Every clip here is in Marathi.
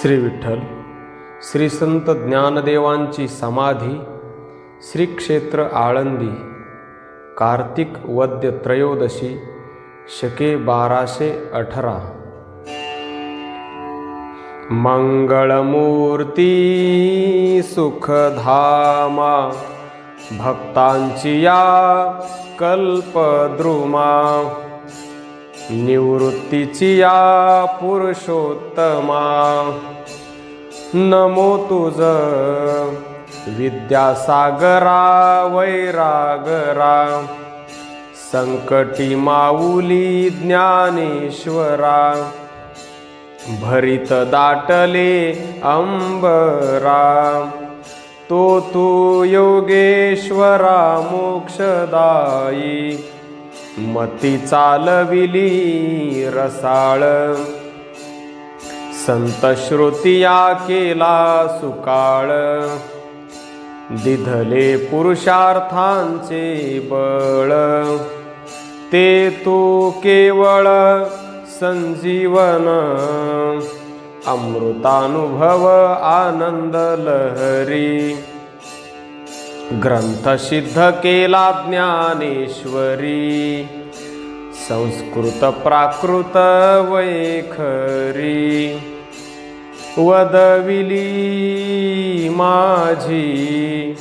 श्री विठ्ठल श्री संत ज्ञानदेवांची समाधी श्री क्षेत्र आळंदी कार्तिक वद्य त्रयोदशी शके 1218 मंगळमूर्ती सुखधामा भक्तांची या कल्पद्रुमा निवृत्तीची या पुरुषोत्तमा नमो तुझ विद्यासागरा वैरागरा संकटी माऊली ज्ञानेश्वरा भरित दाटले अंबरा तो तू योगेश्वरा मोक्षदायी मती चालविली रसाळ संत श्रुतिया केला सुकाळ दिधले पुरुषार्थांचे बळ ते तू केवळ संजीवन अमृतानुभव आनंद लहरी ग्रंथ सिद्ध केला ज्ञानेश्वरी संस्कृत प्राकृत वैखरी वदविली माझी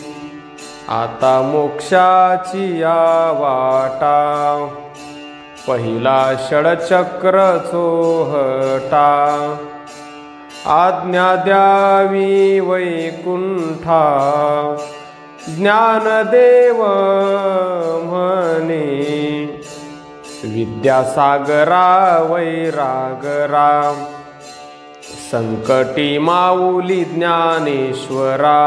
आता मोक्षाची या वाटा पहिला षडचक्र चोहटा आज्ञा द्यावी वैकुंठा ज्ञानदेव म्हणे विद्यासागरा वैरागरा संकटी माऊली ज्ञानेश्वरा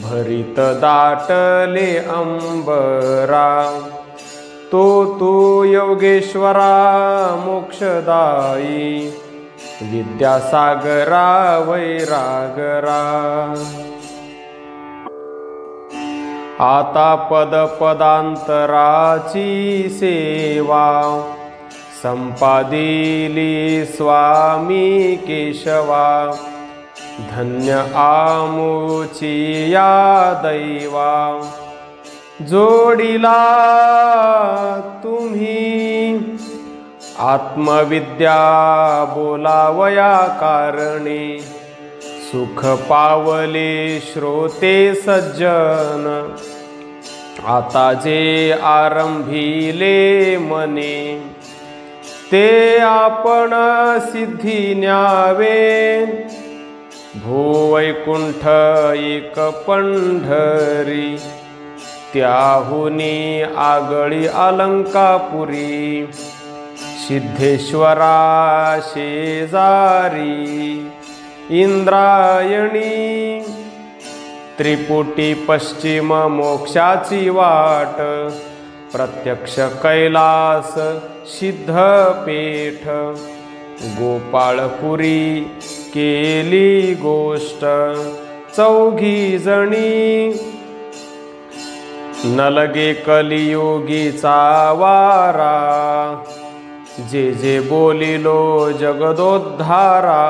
भरित दाटले अंबरा तो तू योगेश्वरा मोक्षदायी विद्यासागरा वैरागरा आता पद पदांतराची सेवा संपादिली स्वामी केशवा धन्य आमुची या दैवा जोडिला तुम्ही आत्मविद्या बोलावया कारणे सुख पावले श्रोते सज्जन आता जे आरंभिले मने ते आपण सिद्धी न्यावे भूवैकुंठ एक पंढरी त्याहुनी आगळी अलंकापुरी सिद्धेश्वरा शेजारी इंद्रायणी त्रिपुटी पश्चिम मोक्षाची वाट प्रत्यक्ष कैलास सिद्धपेठ गोपाळपुरी केली गोष्ट चौघी जणी नलगे कलियुगीचा वारा जे जे बोलिलो जगदोद्धारा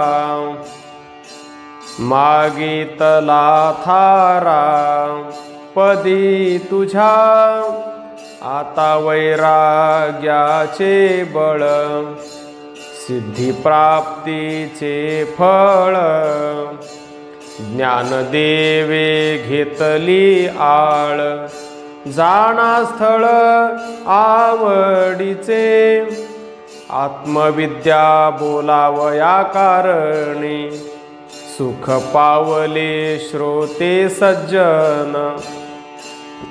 मागितला थारा पदी तुझ्या आता वैराग्याचे बळ सिद्धी प्राप्तीचे फळ ज्ञानदेवे घेतली आळ जाणा स्थळ आवडीचे आत्मविद्या बोलावया कारणे सुख पावले श्रोते सज्जन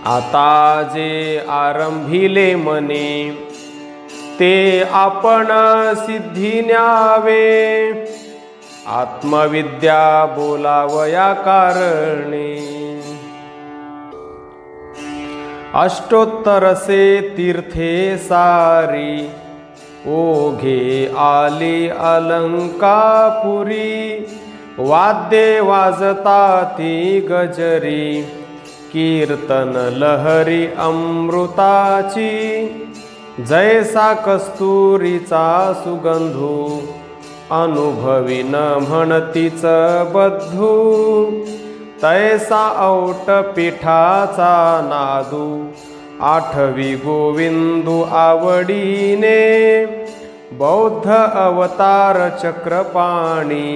आता जे आरंभिले मने ते आपण सिद्धी न्यावे आत्मविद्या बोलावया कारणे अष्टोत्तरसे तीर्थे सारी ओघे आली अलंकापुरी वाद्ये वाजता ती गजरी कीर्तन लहरी अमृताची जैसा कस्तुरीचा सुगंधू अनुभवी न म्हणतीच बद्धू, तैसा औट पिठाचा नादू, आठवी गोविंदू आवडीने, बौद्ध अवतार चक्रपाणी,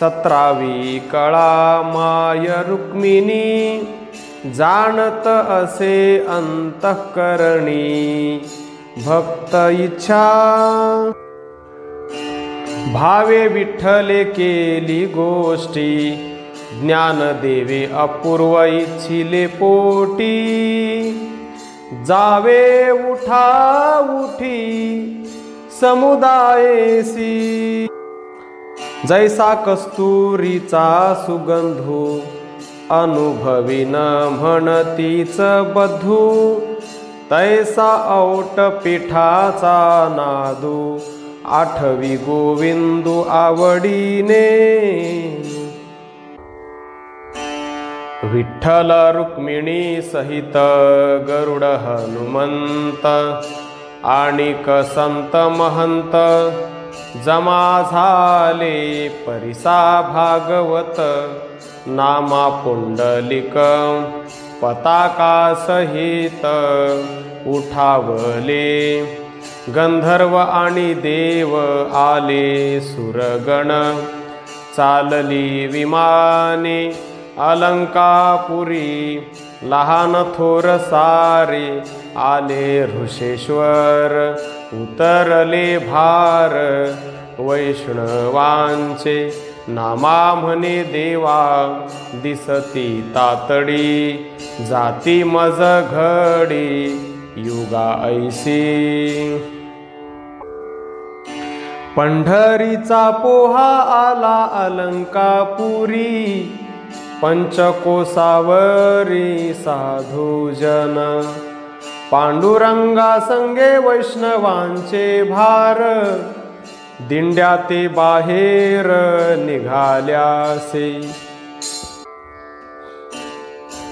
17वी कळा माय रुक्मिणी, जाणत असे अंतःकरणी, भक्त इच्छा भावे विठ्ठले केली गोष्टी, ज्ञानदेवे अपूर्व इच्छिले पोटी, जावे उठा उठी समुदायेसी, जैसा कस्तुरीचा सुगंधू, अनुभवी न म्हणतीच बद्धू, तैसा औट पिठाचा नादू, आठवी गोविंदू आवडीने, विठ्ठल रुक्मिणी सहित गरुड हनुमंत, आणिक संत महंत, जमा झाले परिसा भागवत, नामा पुंडलिक पताका सहित, उठावले गंधर्व आणि देव आले सुरगण, चालली विमाने अलंकापुरी, लहान थोर सारे आले ऋषेश्वर, उतरले भार वैष्णवांचे, नामा म्हणे देवा दिसती तातडी, जाती मज घडी युगा ऐसी, पंढरीचा पोहा आला अलंकापुरी, पंचकोसावरी साधुजन, पांडुरंगा संगे वैष्णवांचे भार, दिंड्या ते बाहेर निघाल्यासे,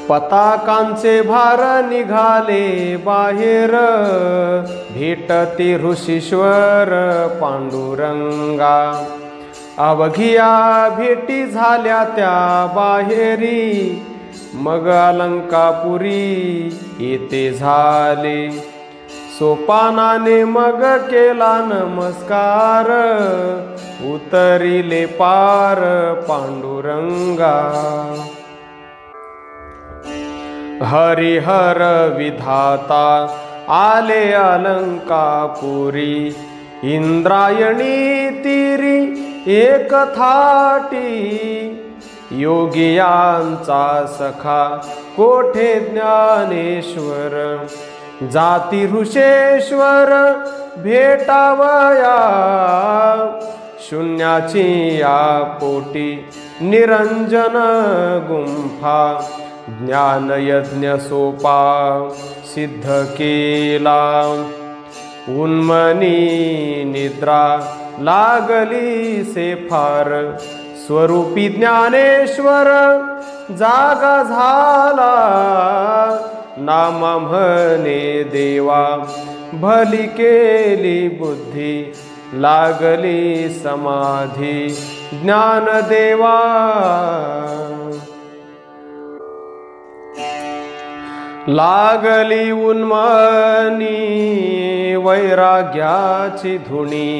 पताकांचे भार निघाले बाहेर, भेटती ऋषीश्वर पांडुरंगा, अवघिया भेटी झाल्या त्या बाहेरी, मग अलंकापुरी येथे झाले, सोपानाने मग केला नमस्कार, उतरिले पार पांडुरंगा, हरिहर विधाता आले अलंकापुरी, इंद्रायणी तीरी एक थाटी, योगियांचा सखा कोठे ज्ञानेश्वर, जाती ऋषेश्वर भेटावया, शून्याची या पोटी निरंजन गुंफा, ज्ञानयज्ञ सोपा सिद्ध केला, उन्मनी निद्रा लागली से फार, स्वरूपी ज्ञानेश्वर जागा झाला, नाम म्हणे देवा भली केली बुद्धी, लागली समाधी ज्ञानदेवा, लागली उन्मनी वैराग्याची धुनी,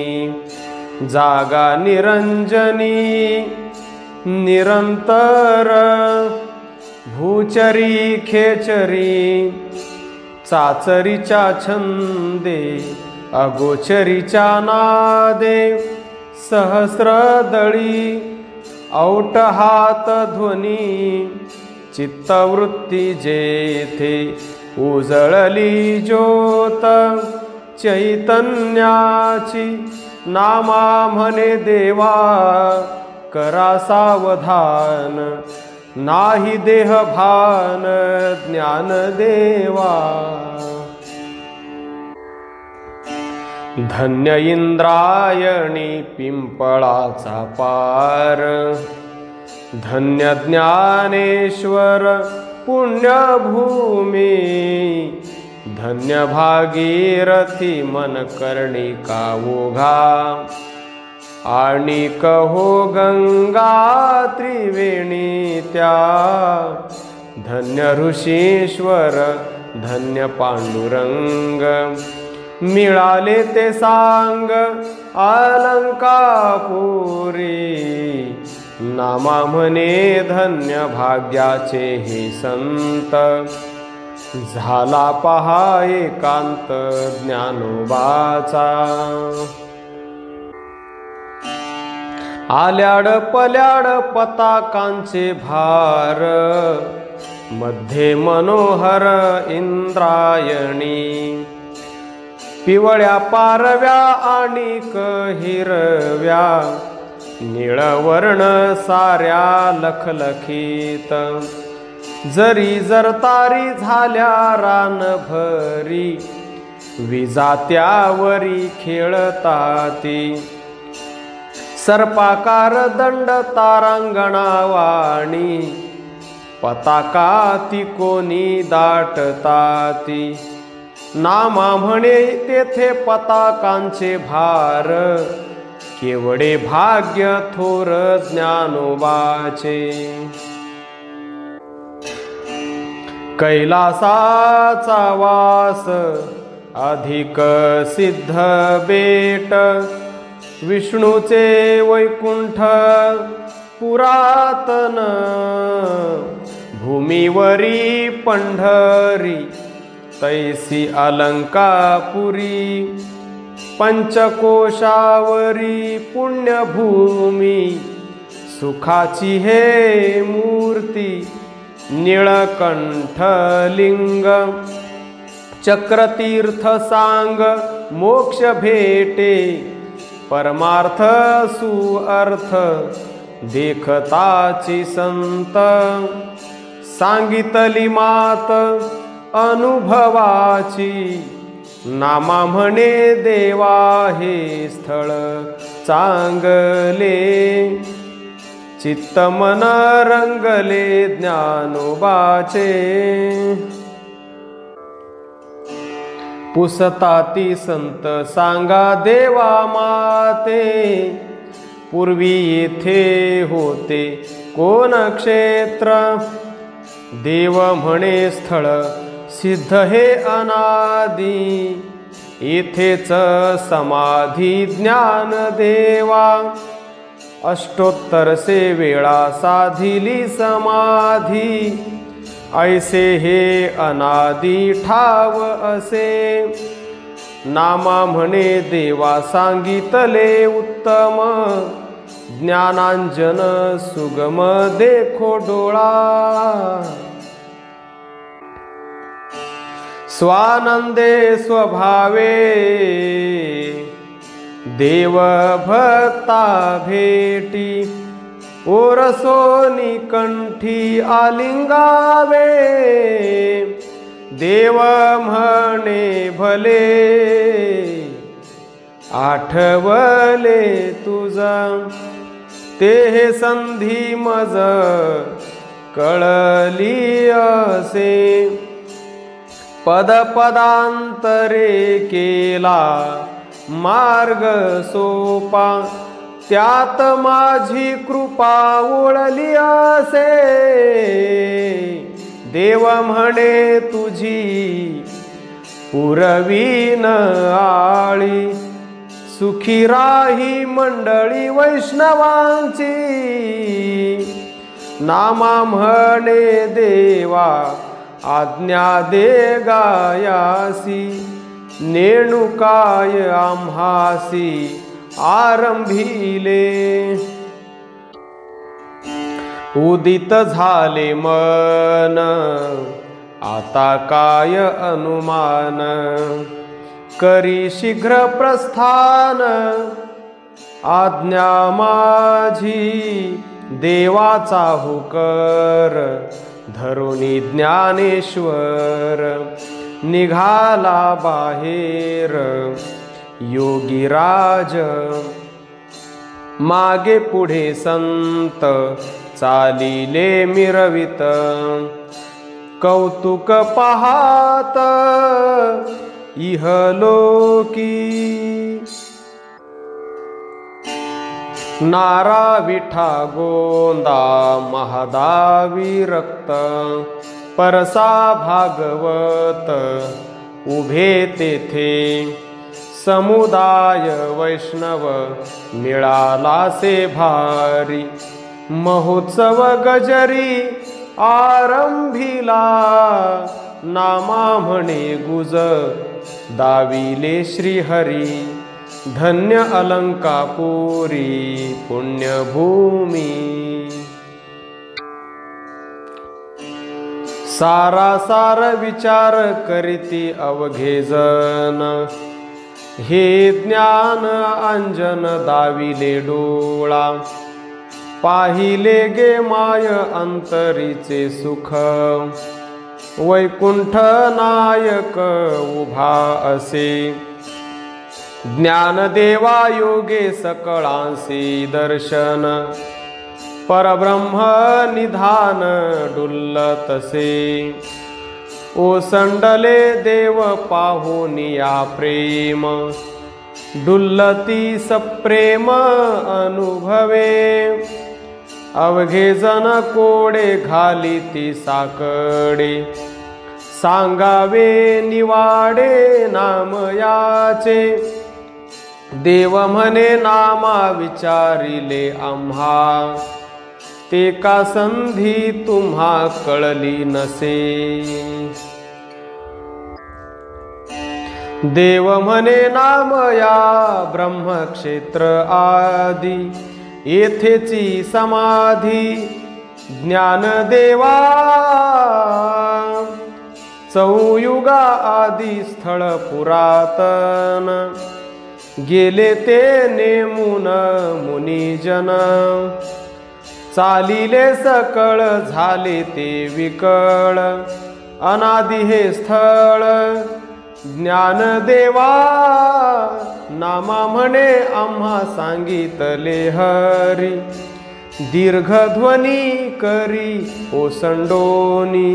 जागा निरंजनी निरंतर, भूचरी खेचरी चाचरीच्या छंदे, अगोचरीच्या नादे, सहस्रदळी औट हात ध्वनी, चित्तवृत्ती जेथे उजळली ज्योत, चैतन्याची नामा म्हणे देवा करा सावधान, नाही देह भान ज्ञान देवा, धन्य इंद्रायणी पिंपळाचा पार, धन्य ज्ञानेश्वर पुण्यभूमी, धन्य भागीरथी मन कर्णिका ओघा, आणि कहो गंगा त्रिवेणी त्या, धन्य ऋषीश्वर धन्य पांडुरंग, मिळाले ते सांग अलंकापुरी, नामा म्हणे धन्य भाग्याचे हे संत, झाला पहा एकांत ज्ञानोबाचा. आल्याड पल्याड पताकांचे भार, मध्ये मनोहर इंद्रायणी, पिवळ्या पारव्या आणि हिरव्या, निळवर्ण साऱ्या लखलखीत, जरी जरतारी झाल्या रानभरी, विजा त्यावरी खेळताती, सर्पाकार दंड तारांगणावाणी, पताका ती कोणी दाटताती, नामा म्हणे तेथे पताकांचे भार, केवढे भाग्य थोर ज्ञानोबाचे. कैलासाचा वास अधिक सिद्ध बेट, विष्णूचे वैकुंठ पुरातन, भूमीवरी पंढरी तैसी अलंकापुरी, पंचकोशावरी पुण्यभूमी, सुखाची हे मूर्ती निळकंठ लिंग, चक्रतीर्थ सांग मोक्ष भेटे, परमार्थ सुअर्थ देखताची संत, सांगितली मात अनुभवाची, नामा म्हणे देवा हे स्थळ चांगले, चित्त मन रंगले ज्ञानोबाचे. पुसताती संत सांगा देवा माते, पूर्वी येथे होते कोण क्षेत्र, देव म्हणे स्थळ सिद्ध हे अनादी, येथेच समाधी ज्ञान देवा, अष्टोत्तर वेळा साधिली समाधी, ऐसे हे अनादी ठाव असे, नामा म्हणे देवा सांगितले उत्तम, ज्ञानांजन सुगम देखो डोळा, स्वानंदे स्वभावे देव भक्ता भेटी, ओरसोनी कंठी आलिंगावे, देव म्हणे भले आठवले तुझा, ते हे संधी मज कळली असे, पदपदांतरे केला मार्ग सोपा, त्यात माझी कृपा ओळली असे, देव म्हणे तुझी पुरवीन आळी, सुखी राही मंडळी वैष्णवांची, नामा म्हणे देवा आज्ञा दे गायासी, नेणुकाय आम्हासी आरंभिले, उदित झाले मन आता काय अनुमान, करी शीघ्र प्रस्थान आज्ञा माझी, देवाचा हुकर धरुनी ज्ञानेश्वर, निघाला बाहेर योगीराज, मागे पुढे संत चालिले मिरवित, कौतुक पाहात इहलोकी. नारा विठा गोंदा महादा विरक्त परसा भागवत उभे तेथे समुदाय वैष्णव मिळालासे भारी महोत्सव गजरी आरंभिला नामा म्हणे गुज दाविले श्रीहरी धन्य अलंकापुरी पुण्यभूमी सारासार विचार करीती अवघे जन हे ज्ञान अंजन दाविले डोळा पाहिले गे माय अंतरीचे सुख वैकुंठ नायक उभा असे ज्ञानदेवा योगे सकळांसी दर्शन परब्रह्म निधान डुल्लतसे ओसंडले देव पाहुनिया प्रेम डुल्लती सप्रेम अनुभवे अवघे जन कोडे घाली ती साकडे सांगावे निवाडे नाम याचे देव म्हणे नामा विचारिले आम्हा ते का संधी तुम्हा कळली नसे देव म्हणे नाम या ब्रह्मक्षेत्र आदी येथेची समाधी ज्ञानदेवा चौयुगा आदी स्थळ पुरातन गेले ते नेमून मुनिजन चालिले सकळ झाले ते विकळ अनादि हे स्थळ ज्ञानदेवा नामा म्हणे आम्हा सांगितले हरी दीर्घध्वनी करी ओसंडोनी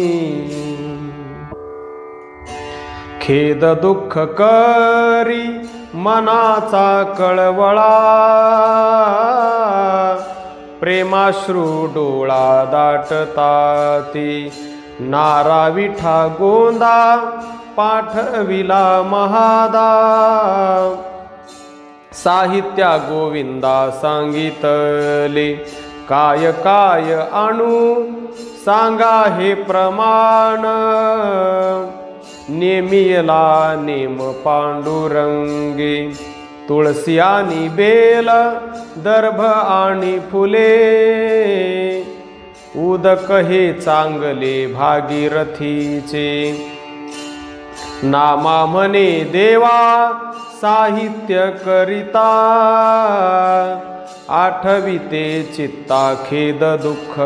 खेद दुःख करी मनाचा कळवळा प्रेमाश्रू डोळा दाटताती नारा विठा गोंदा पाठविला महादा साहित्या गोविंदा सांगितले काय काय आणू सांगा हे प्रमाण नेमियला नेम पांडुरंगे तुळसी आणि बेल दर्भ आणि फुले उदक हे चांगले भागीरथीचे नामा म्हणे देवा साहित्य करिता आठविते चित्ता खेद दुःख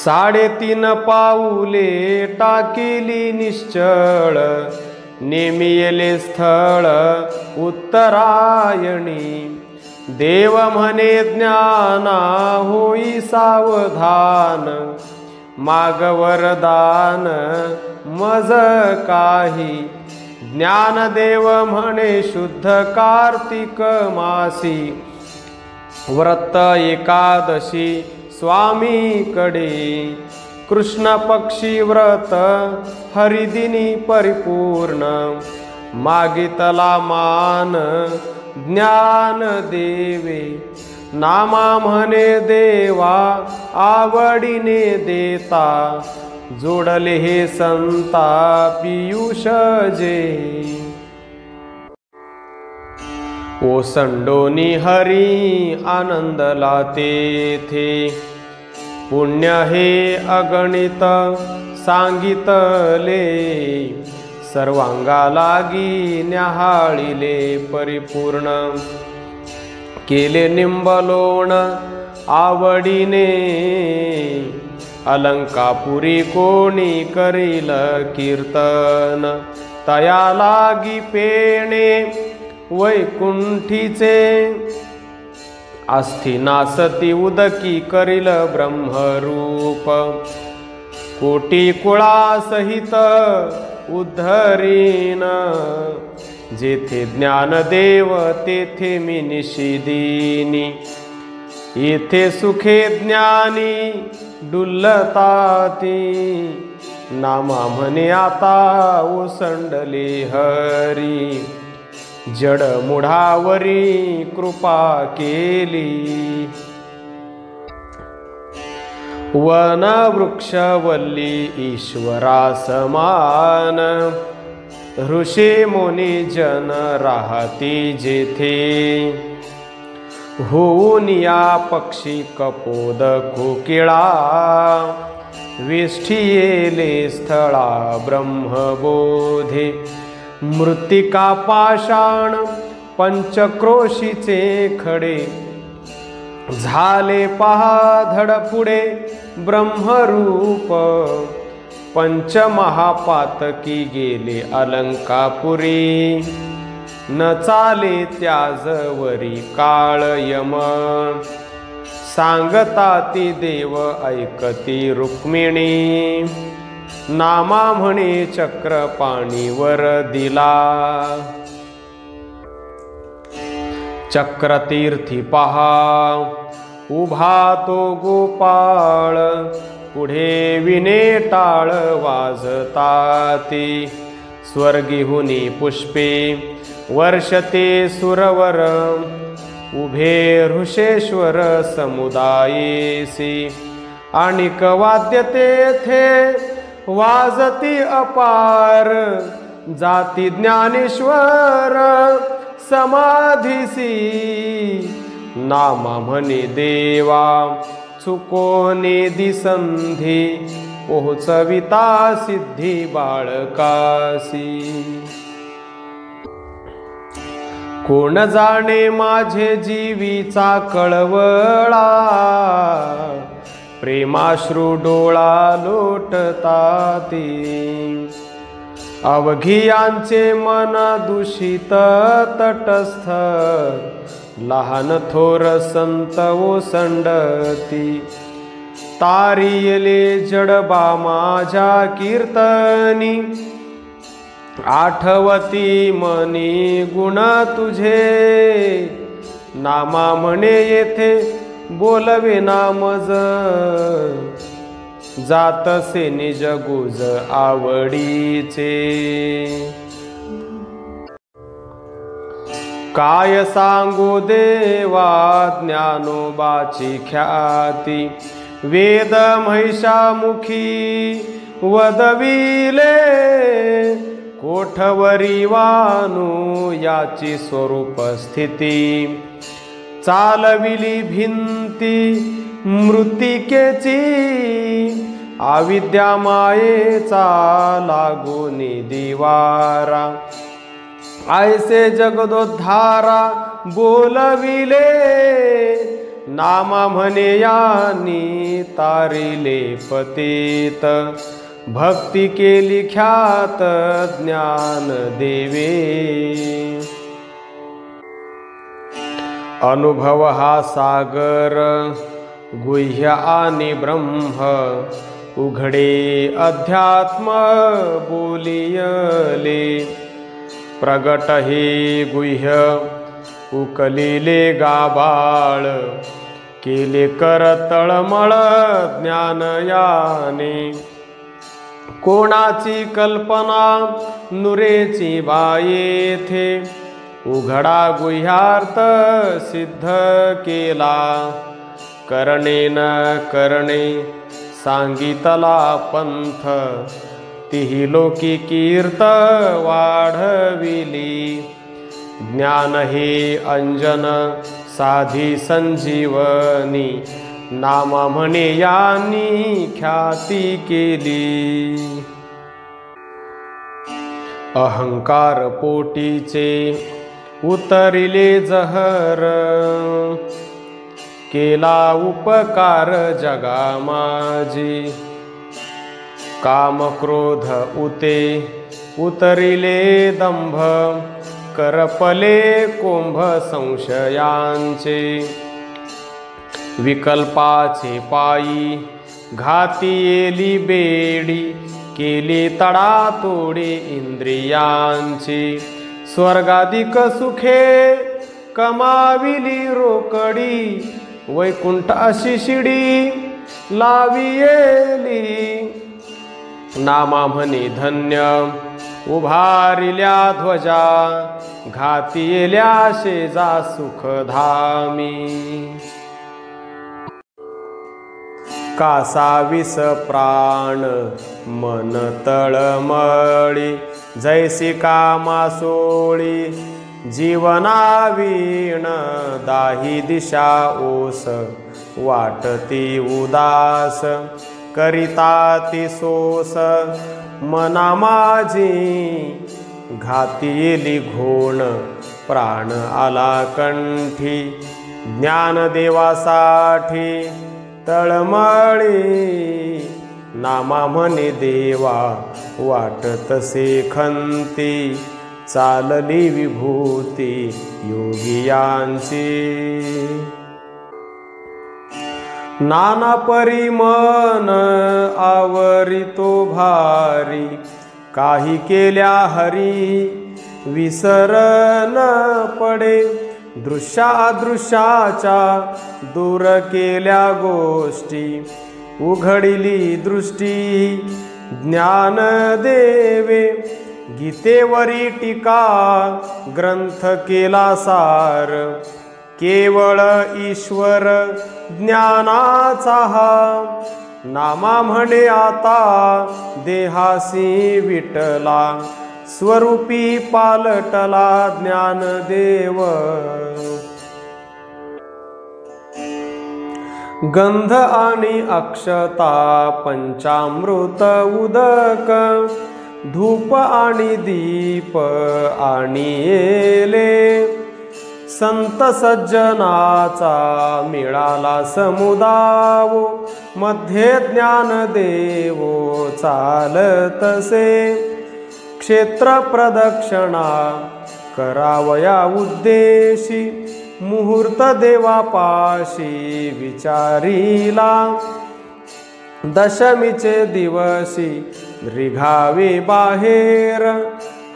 3.5 पाऊले टाकिली निश्चळ नेमियले स्थळ उत्तरायणी देव म्हणे ज्ञाना होई सावधान माग वरदान मज काही ज्ञानदेव म्हणे शुद्ध कार्तिक मासी व्रत एकादशी स्वामीकडे कृष्ण पक्षी व्रत हरिदिनी परिपूर्ण मागितला मान ज्ञान देवे नामा म्हणे देवा आवडीने देता जोडले हे संता पियुष जे ओसंडोनी हरी आनंदला तेथे पुण्य हे अगणित सांगितले सर्वांगा लागी न्याहाळिले परिपूर्ण केले निंबलोण आवडीने अलंकापुरी कोणी करील कीर्तन तया लागी पेणे वैकुंठीचे आस्थीनासती उदकी करील ब्रह्मरूप कोटी कुळा सहित उद्धरीन जेथे ज्ञानदेव तेथे मी निशिदिनी, येथे सुखे ज्ञानी डुल्लताती, नामा म्हणे आता ओसंडले हरी, जड मुढावरी कृपा केली। वन वृक्ष वल्ली ईश्वरा समान, ऋषी मुनी जन राहती जेथे, होऊन या पक्षी कपोद कोकिळा, वेष्ठियेले स्थळा ब्रह्मबोधे, मृत्तिका पाषाण पंचक्रोशीचे खडे, झाले पहा धडपुडे ब्रह्मरूप, पंचमहापातकी गेले अलंकापुरी, न चाले त्याजवरी काळ यम, सांगता ती देव ऐकती रुक्मिणी, नामा म्हणे चक्रपाणीवर दिला। चक्रतीर्थी पहा उभा तो गोपाळ, पुढे विणे टाळ वाजताती, स्वर्गिहुनी पुष्पे वर्षते सुरवर, उभे ऋषेश्वर समुदायेसी, आणिक वाद्य तेथे वाजती अपार, जाती ज्ञानेश्वर समाधीसी, नामा म्हणे देवा चुकोने दिसंधी, पोहोचविता सिद्धी बाळकासी। कोण जाणे माझे जीवीचा कळवळा, प्रेमाश्रू डोळा लोटताती, अवघियांचे मन दूषित तटस्थ, लहान थोर संत ओसंडती, तारियले जडबा माझ्या कीर्तनी, आठवती मनी गुण तुझे, नामा म्हणे येथे बोलवे नामज, जातसे निज गुज आवडीचे। काय सांगू देवा ज्ञानोबाची ख्याती, वेद महिषामुखी वदविले, कोठवरी वानू याची स्वरूप स्थिती, चालविली भिंती मृत्तिकेची, अविद्या मायेचा लागूनी दिवारा, ऐसे जगदोद्धारा बोलविले, नामा म्हणे यांनी तारिले पतित, भक्ती केली ख्यात ज्ञान देवे। अनुभव हा सागर गुह्य आणि ब्रह्म, उघडे अध्यात्म बोलियले, प्रगट हे गुह्य उकलिले गाबाळ, केले कर तळमळ ज्ञान याने, कोणाची कल्पना नुरेची बायेथे, उघडा गुह्यार्थ सिद्ध केला, करणे न करणे सांगितला पंथ, तिही लोकी कीर्त वाढविली, ज्ञान हे अंजन साधी संजीवनी, नामा म्हणे यांनी ख्याती केली। अहंकार पोटीचे उतरिले जहर, केला उपकार जगा माझी, काम क्रोध उते उतरिले दंभ, करपले कोंभ संशयांचे, विकल्पाचे पायी घाती येली बेडी, केली तडातोडी इंद्रियांची, स्वर्गाधिक सुखे कमाविली रोकडी, वैकुंठाशी शिडी लावियेली। नामा म्हणे धन्य उभारिल्या ध्वजा, घातियेल्या शेजा सुखधामी। कासावीस प्राण मन तळमळी, जैसी कामासोळी जीवनावीण। दाही दिशा ओस वाटती उदास, करिता ती सोस मना माझी। घातियेली घोण प्राण आला कंठी, ज्ञानदेवासाठी तळमळी। नामा म्हणे देवा वाटतसे खंती, चालली विभूती योगियांची। नाना परी मन आवरितो भारी, काही केल्या हरी विसरन पडे। दृश्यादृश्याच्या दूर केल्या गोष्टी, उघडिली दृष्टी ज्ञान देवे। गीतेवरी टीका ग्रंथ केला सार, केवळ ईश्वर ज्ञानाचा हा। नामा म्हणे आता देहासी विटला, स्वरूपी पालटला ज्ञानदेव। गंध आणि अक्षता पंचामृत उदक, धूप आणि दीप आणि येले। संत सज्जनाचा मिळाला समुदाव, मध्ये ज्ञान देवो चालतसे। क्षेत्र प्रदक्षिणा करावया उद्देशी, मुहूर्त देवापाशी विचारिला। दशमीचे दिवशी रिघावे बाहेर,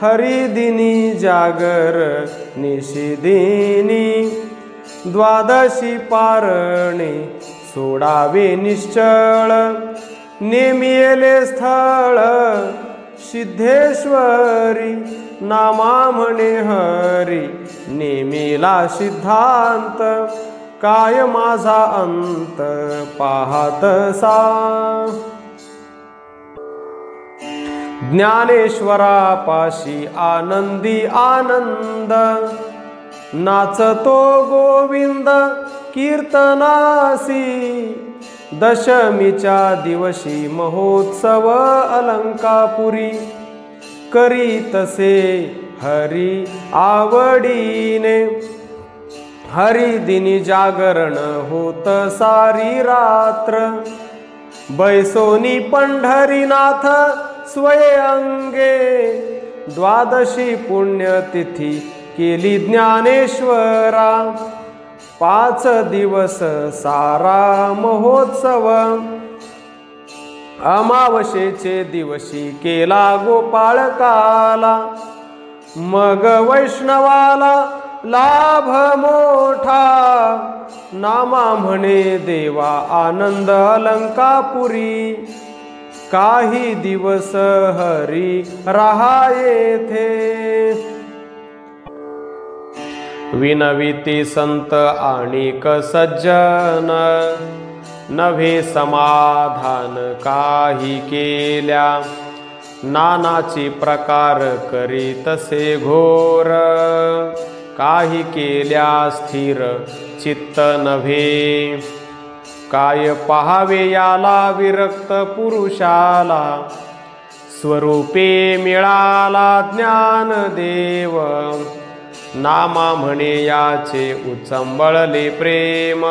हरिदिनी जागर निशिदिनी। द्वादशी पारणे सोडावे निश्चळ, नेमियेले स्थळ सिद्धेश्वरी। नामा म्हणे हरी नेमिला सिद्धांत, काय माझा अंत पाहतसा। ज्ञानेश्वरापाशी आनंदी आनंद, नाचतो गोविंद कीर्तनासी। दशमीच्या दिवशी महोत्सव अलंकापुरी, करीतसे हरी आवडीने। हरिदिनी जागरण होत सारी रात्र, बैसोनी पंढरीनाथ स्वयंगे। द्वादशी पुण्यतिथी केली ज्ञानेश्वरा, 5 दिवस सारा महोत्सव। अमावस्येचे दिवशी केला गोपाळकाला, मग वैष्णवाला लाभ मोठा। नामा म्हणे देवा आनंद अलंकापुरी, काही दिवस हरी रहा येथे। विनविती संत आणिक सज्जन, नव्हे समाधान काही केल्या। नानाची प्रकार करीतसे घोर, काही केल्या स्थिर चित्त नव्हे। काय पहावे याला विरक्त पुरुषाला, स्वरूपे मिळाला ज्ञानदेव। नामा म्हणे याचे उचंबळले प्रेम,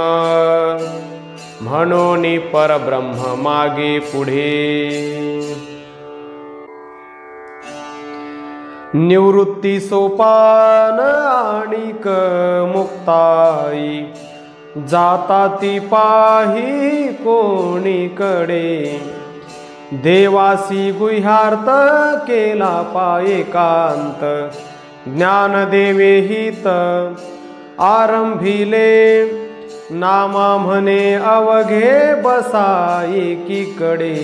म्हणून परब्रह्म मागे पुढे। निवृत्ती सोपान आणिक मुक्ताई, जाता ती पाही कोणीकडे। देवासी गुह्यार्थ केला पायेकांत, ज्ञानदेवे हित आरंभिले, नामा म्हणे अवघे बसा एकीकडे,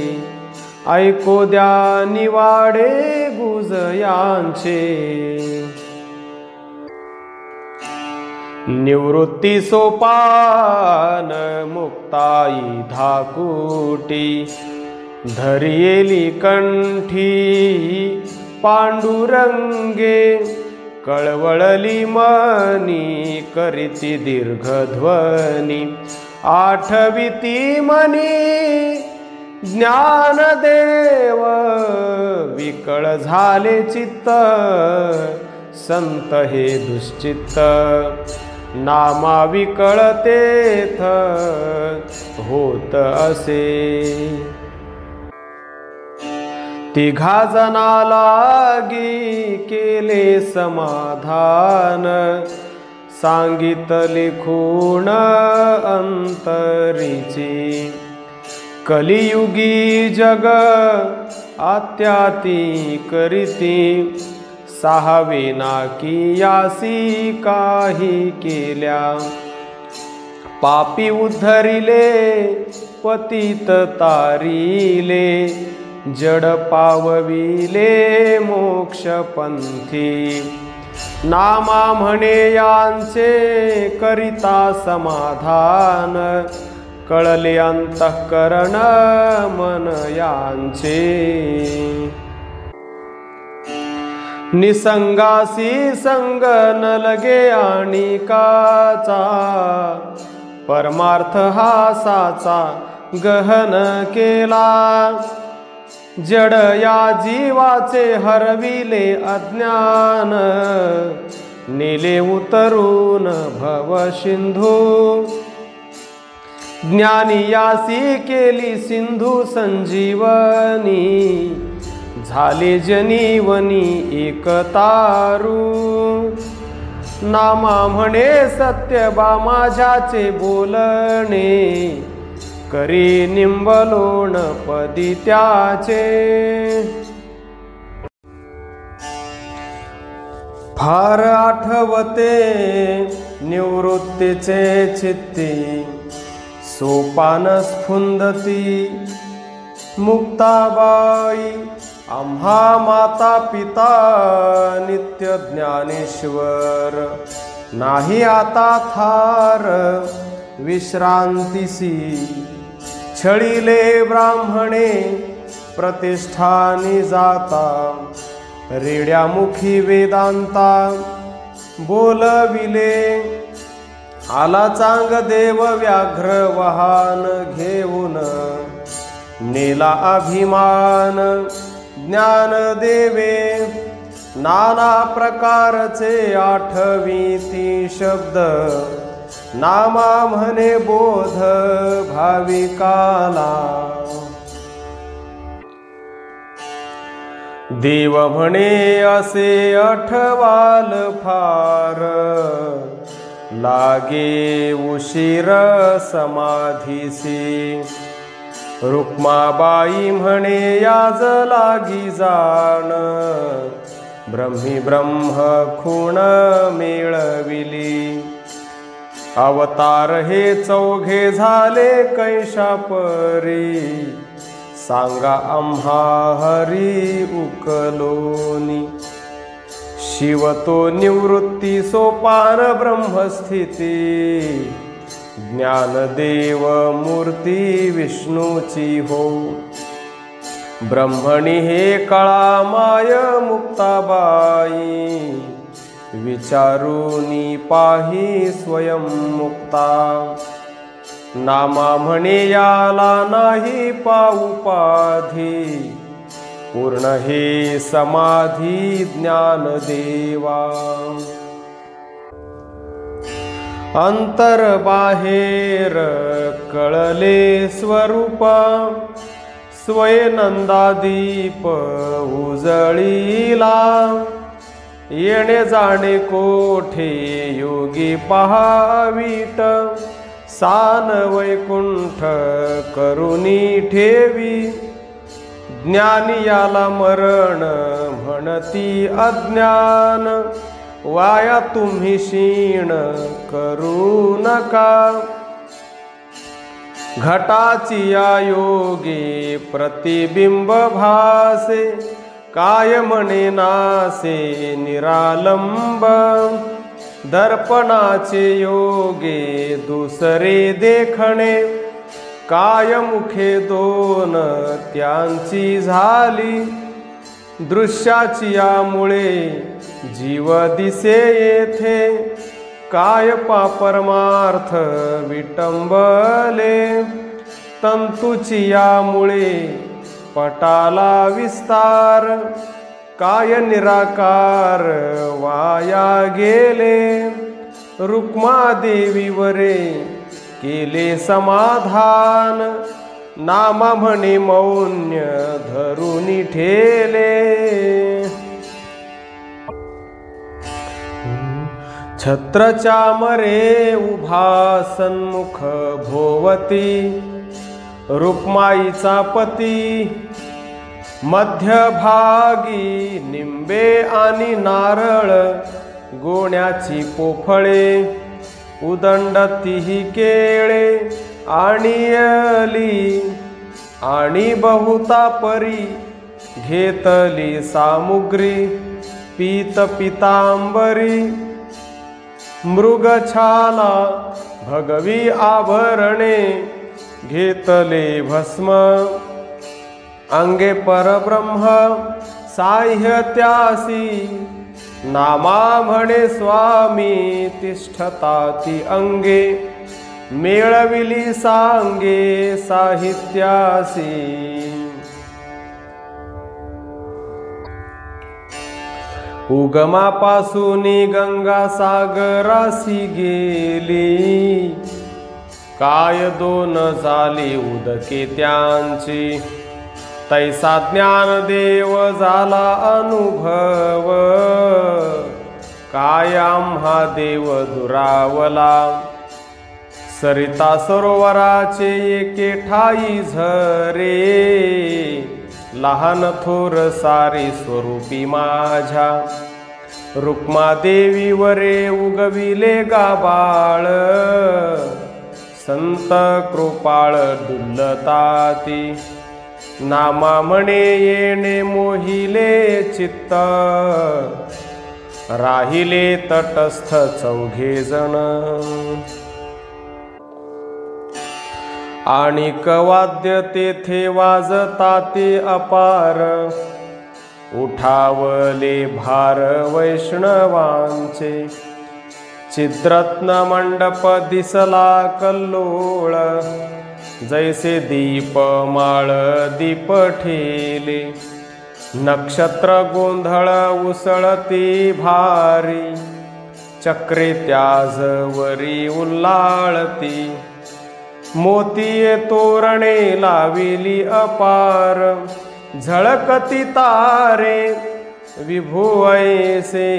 ऐको द्या निवाडे गुजयांचे। निवृत्ती सोपान मुक्ताई धाकुटी, धरियेली कंठी पांडुरंगे, कळवळली मनी करीती दीर्घध्वनी, आठविती मनी ज्ञानदेव, विकळ झाले चित्त संत हे दुश्चित्त, नामा विकळतेथ होत असे। तिघा जना लागी केले समाधान, सांगितले खूण अंतरीची, कलियुगी जग आत्याती करीती, सहावेना की यासी काही केल्या, पापी उद्धरिले पतित तारिले, जड पावविले मोक्ष पंथी, नामा म्हणे यांचे करिता समाधान, कळले अंतःकरण मन यांचे। निसंगासी संग न लगे आणिकाचा, परमार्थ हा साचा गहन केला, जड या जीवाचे हरविले अज्ञान, नेले उतरून भव सिंधू, ज्ञानी यासी केली सिंधू संजीवनी, झाले जनीवनी एकतारू, नामा म्हणे सत्य बा माझ्याचे बोलणे, करी निंबलोण पदी त्याचे। फार आठवते निवृत्तीचे चित्ती, सोपान स्फुंदती मुक्ताबाई, आम्हा माता पिता नित्य ज्ञानेश्वर, नाही आता थार विश्रांतीसी, छळिले ब्राह्मणे प्रतिष्ठानी जाता, रेड्यामुखी वेदांता बोलविले, आला चांग देव व्याघ्र वाहन घेऊन, नेला अभिमान ज्ञान देवे, नाना प्रकारचे आठविती शब्द, नामा म्हणे बोध भाविकाला, देव म्हणे असे अठवाल फार, लागे उशीर समाधीसी, रुक्माबाई म्हणे याज लागी जाण, ब्रह्मी ब्रह्म खूण मेळविली, अवतार हे चौघे झाले कैशापरी, सांगा आम्हा हरी उकलोनी, शिव तो निवृत्ती सोपान ब्रह्मस्थिती, ज्ञानदेव मूर्ती विष्णूची हो, ब्रह्मणी हे कळा माय मुक्ताबाई, विचारूनी पाही स्वयं मुक्ता, नामा म्हणे याला नाही पाउपाधी, पूर्ण हे समाधी ज्ञानदेवा, अंतर बाहेर कळले स्वरूपा, स्वयनंदादीप उजळीला, येणे जाणे कोठे योगी पहावीट, सान वैकुंठ करुणी ठेवी, ज्ञानी याला मरण म्हणती अज्ञान, वाया तुम्ही क्षीण करू नका। घटाची योगे प्रतिबिंब भासे, काय म्हणे नासे निरालंब। दर्पणाचे योगे दुसरे देखणे, काय मुखे दोन त्यांची झाली। दृश्याची यामुळे जीव दिसे येथे, काय परमार्थ विटंबले। तंतुची यामुळे पटाला विस्तार, काय निराकार वाया गेले। रुक्मादेवीवरे केले समाधान, नामा म्हणे मौन्य धरुनी ठेले। छत्र चामरे उभा सन्मुख भोवती, रुक्माईचा पती। मध्यभागी निंबे आणि नारळ, गोण्याची पोफळे। उदंडतीही केळे आणि अली, आणि बहुता परी घेतली सामुग्री। पीत पितांबरी मृगछाला भगवी आभरणे, घेतले भस्म। अंगे परब्रह्म साह्य त्यासी, नामा म्हणे स्वामी तिष्ठताती अंगे। मेळविली सांगे साहित्यासी, उगमापासूनी गंगा सागरासी गेली। काय दोन झाली उदके त्यांची, तैसा ज्ञानदेव झाला अनुभव। काय आम्हा देव दुरावला, सरिता सरोवराचे एके ठाई झरे। लहान थोर सारी स्वरूपी माझ्या, रुक्मादेवीवरे उगविले गाबाळ। संत कृपाळ डुलताती, नामा म्हणे येणे मोहिले चित्त। राहिले तटस्थ चौघे जण, आणि कवाद्य तेथे वाजताते अपार। उठावले भार वैष्णवांचे, छिद्रत्न मंडप दिसला कल्लोळ। जैसे दीपमाळ दीप ठेले, नक्षत्र गोंधळ उसळती भारी। चक्रे त्याजवरी उल्लाळती, मोती तोरणे लाविली अपार। झळकती तारे विभू ऐसे,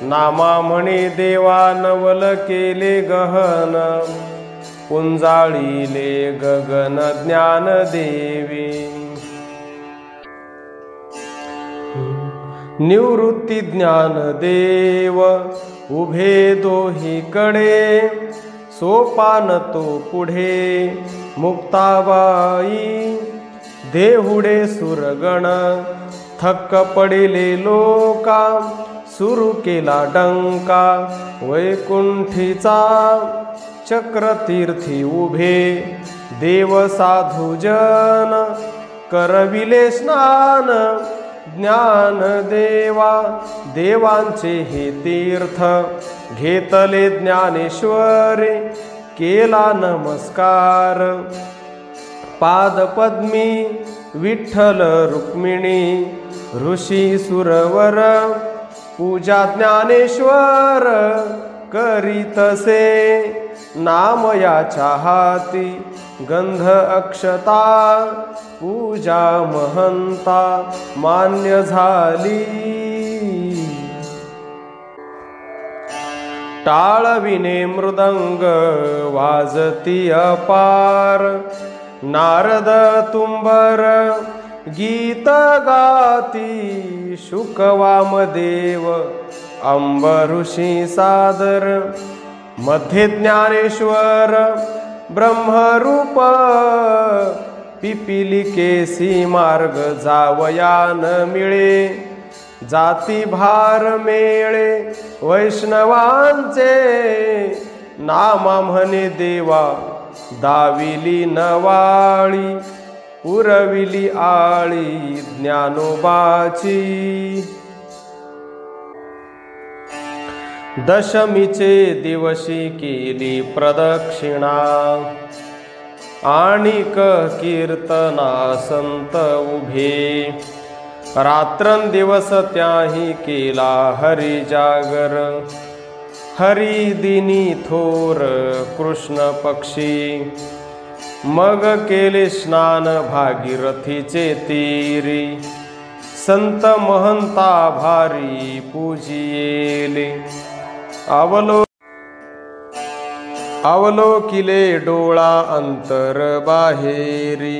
नामा म्हणे देवा नवल केले गहन। पुंजाळीले गगन ज्ञान देवी, निवृत्ती ज्ञान देव उभे दोहीकडे। सोपान तो पुढे मुक्ताबाई, देहुडे सुरगण थक्क पडिले लोका। सुरू केला डंका वैकुंठीचा, चक्रतीर्थी उभे देव साधुजन। करविले स्नान ज्ञान देवा, देवांचे हे तीर्थ। घेतले ज्ञानेश्वरे केला नमस्कार। पादपद्मी विठ्ठल रुक्मिणी, ऋषी सुरवर पूजा ज्ञानेश्वर करीतसे। नाम याच्या हाती गंध अक्षता, पूजा महंता मान्य झाली। टाळविने मृदंग वाजती अपार, नारद तुंबर गीत गाती शुकवामदेव अंबऋषी सादर मध्ये ज्ञानेश्वर ब्रह्मरूप पिपिलिकेसी मार्ग जावयान मिळे जाती भार मेळे वैष्णवांचे नामा म्हणे देवा दाविली नवाळी उरविली आळी ज्ञानोबाची दशमीचे दिवशी केली प्रदक्षिणा आणिक कीर्तना संत उभे रात्रंदिवस त्याही केला हरी जागर हरी दिनी थोर कृष्ण पक्षी मग केले स्नान भागीरथीचे तीरी संत महंता भारी पूजियेले अवलोकिले डोळा अंतर बाहेरी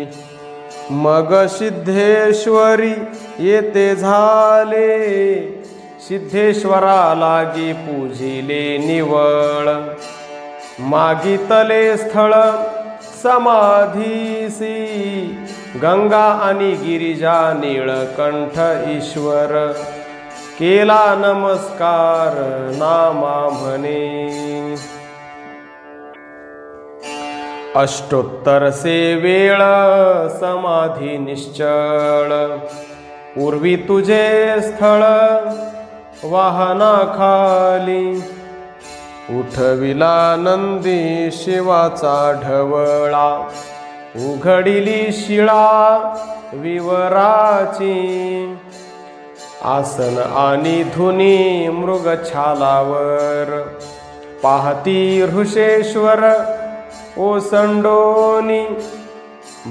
मग सिद्धेश्वरी येते झाले सिद्धेश्वरा लागी पूजिले निवळ मागितले स्थळ समाधीसी गंगा आणि गिरिजा नीळकंठ ईश्वर केला नमस्कार नामा म्हणे अष्टोत्तर सेवेळ समाधी निश्चळ पूर्वी तुझे स्थळ वाहना खाली उठविला नंदी शिवाचा ढवळा उघडिली शिळा विवराची आसन आणि धुनी मृगछालावर पाहती ऋषेश्वर ओसंडोनी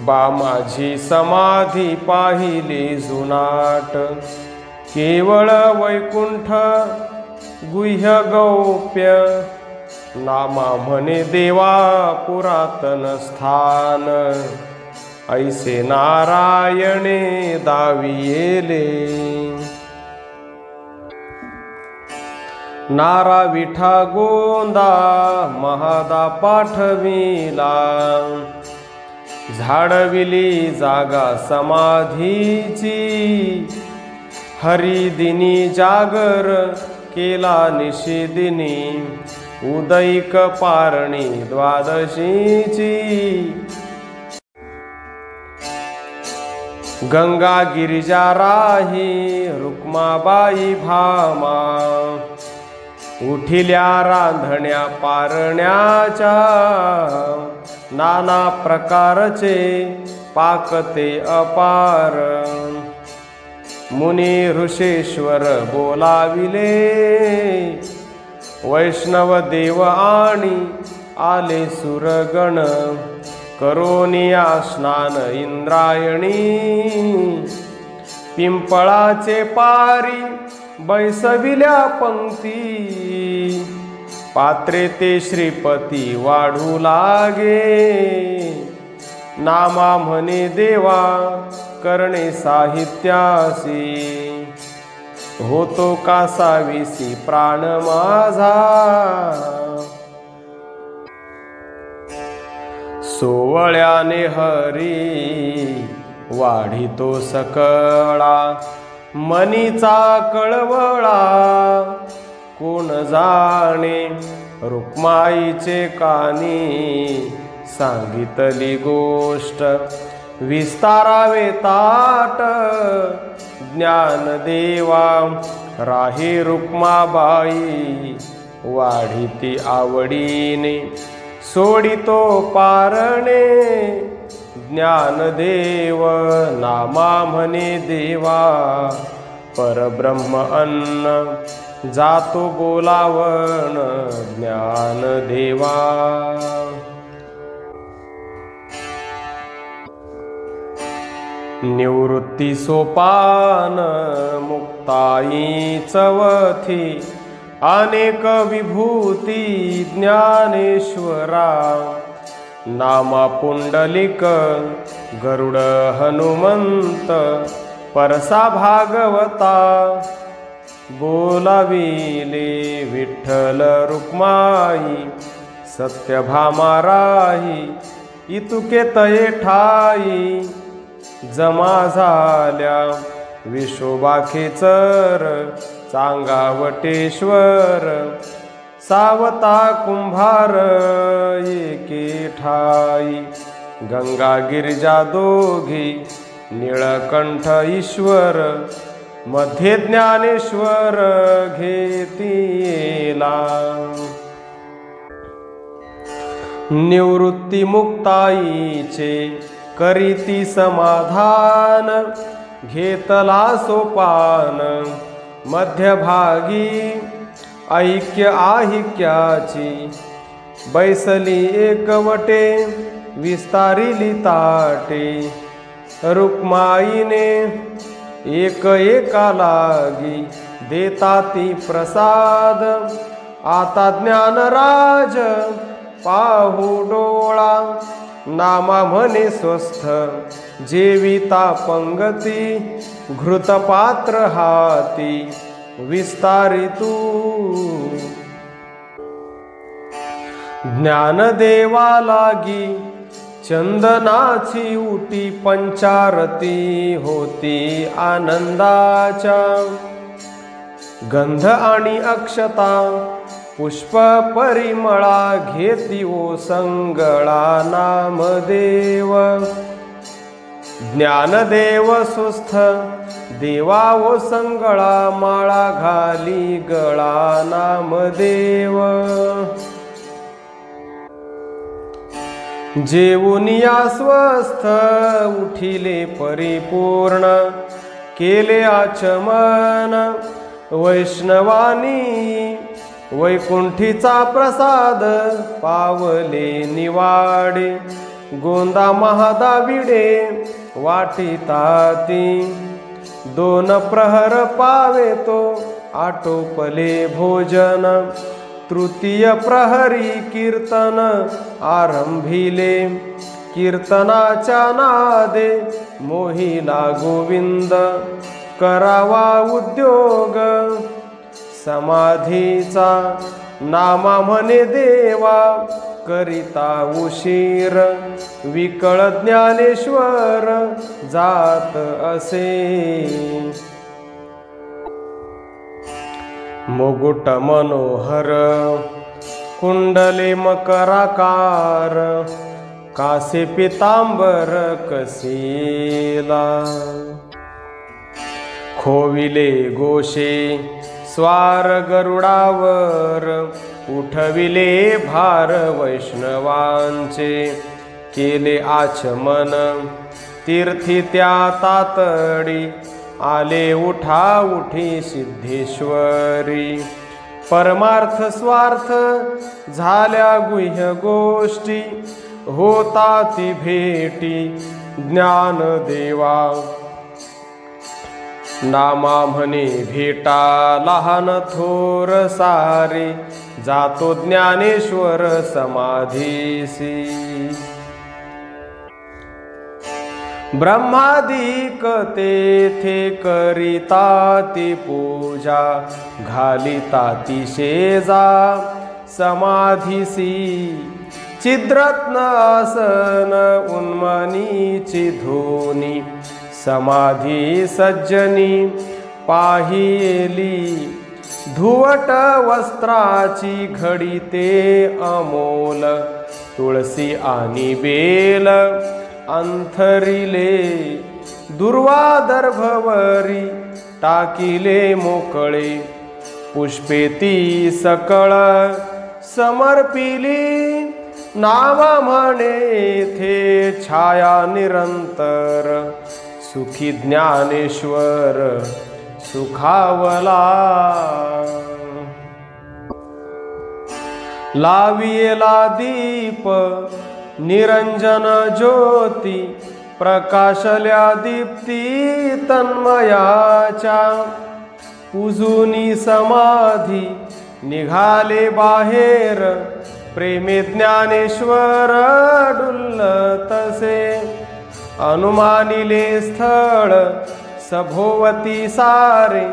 बा माझी समाधी पाहिली जुनाट केवळ वैकुंठ गुह्य गौप्य नामा म्हणे देवा पुरातन स्थान ऐसे नारायणे दावियेले नारा विठा गोंदा महादा पाठविला झाडविली जागा समाधीची हरिदिनी जागर केला निशिदिनी उदैक पारणी द्वादशीची गंगा गिरिजा राही रुक्माबाई भामा उठिल्या रांधण्या पारण्याच्या नाना प्रकारचे पाकते अपार मुनी ऋषेश्वर बोलाविले वैष्णव देव आणि आले सुरगण करोनिया स्नान इंद्रायणी पिंपळाचे पारी बैसविल्या पंक्ती पात्रे ते श्रीपती वाढू लागे नामा म्हणे देवा करणे साहित्यासी होतो कासावीसी प्राण माझा सोवळ्याने हरी वाढितो सकळा मनीचा कळवळा कोण जाणे रुक्माईचे कानी सांगितली गोष्ट विस्तारावे ताट ज्ञानदेवा राही रुक्माबाई वाढिती आवडीने सोडितो पारणे ज्ञानदेव नामा म्हणे देवा परब्रह्म अन्न जातो बोलावण ज्ञानदेवा निवृत्ती सोपान मुक्ताई चवथी अनेक विभूती ज्ञानेश्वरा नामा पुंडलिक गरुड हनुमंत परसा भागवता बोलाविले विठ्ठल रुक्माई सत्यभामा राही इतुके तये ठाई जमा झाल्या विशोबा खेचर चांगावटेश्वर सावता कुंभार एके ठाई गंगा गिरिजा दोघी निळकंठ ईश्वर मध्ये ज्ञानेश्वर घेतीला निवृत्ती मुक्ताईचे करीती समाधान घेतला सोपान मध्यभागी ऐक्य आहिक्याची बैसली एकवटे विस्तारिली ताटे रुक्माईने एक एका लागी देता ती प्रसाद आता ज्ञानराज पाहू डोळा नामा म्हणे स्वस्थ जेविता पंगती घृतपात्र हाती विस्तारितू ज्ञानदेवा लागी चंदनाची उटी पंचारती होती आनंदाच्या गंध आणि अक्षता पुष्प परिमळा घेती ओ संगळा नामदेव ज्ञानदेव स्वस्थ देवा ओ संगळा माळा घाली गळा नामदेव जेवुनिया स्वस्थ उठिले परिपूर्ण केले आचमन वैष्णवानी वैकुंठीचा प्रसाद पावले निवाडे गोंदा महादाविडे वाटिताती दोन प्रहर पावे तो आटोपले भोजन तृतीय प्रहरी कीर्तन आरंभिले कीर्तनाच्या नादे मोहिला गोविंद करावा उद्योग समाधीचा नामा म्हणे देवा करिता उशीर विकळ ज्ञानेश्वर जात असे मुकुट मनोहर कुंडले मकराकार कासे पितांबर कसेला खोविले गोशे स्वार गरुडावर उठविले भार वैष्णवांचे केले आचमन तीर्थी त्या तातडी आले उठा उठी सिद्धेश्वरी परमार्थ स्वार्थ झाल्या गुह्य गोष्टी होता ती भेटी ज्ञानदेवा नामा म्हणे भेटा लहान थोर सारे जातो ज्ञानेश्वर समाधीसी ब्रह्मादिक तेथे करिता ती पूजा घालिता ती शेजा समाधीसी चिद्रत्न आसन उन्मनीची धोनी समाधी सज्जनी पाहिली धुवट वस्त्राची घडी ते अमोल तुळसी आणि बेल अंथरिले दुर्वादर्भवरी टाकिले मोकळे पुष्पेती सकळ समर्पिली नावा म्हणे थे छाया निरंतर सुखी ज्ञानेश्वर सुखावला लाविला दीप निरंजन ज्योती प्रकाशल्या दीप्ती तन्मयाच्या पुजुनी समाधी निघाले बाहेर प्रेमे ज्ञानेश्वर डुल्लतसे अनुमानिले स्थळ सभोवती सारे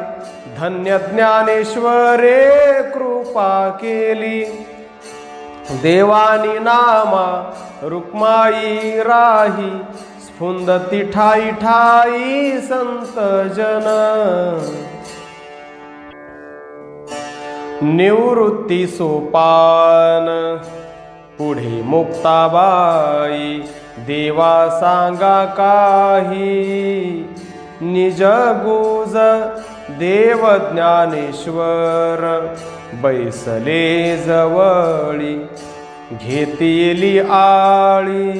धन्य ज्ञानेश्वरे कृपा केली देवानी नामा रुक्माई राही स्फुंदती ठाई ठाई संत जन निवृत्ती सोपान पुढे मुक्ताबाई देवा सांगा काही निज गुज देव ज्ञानेश्वर बैसले जवळी घेतली आळी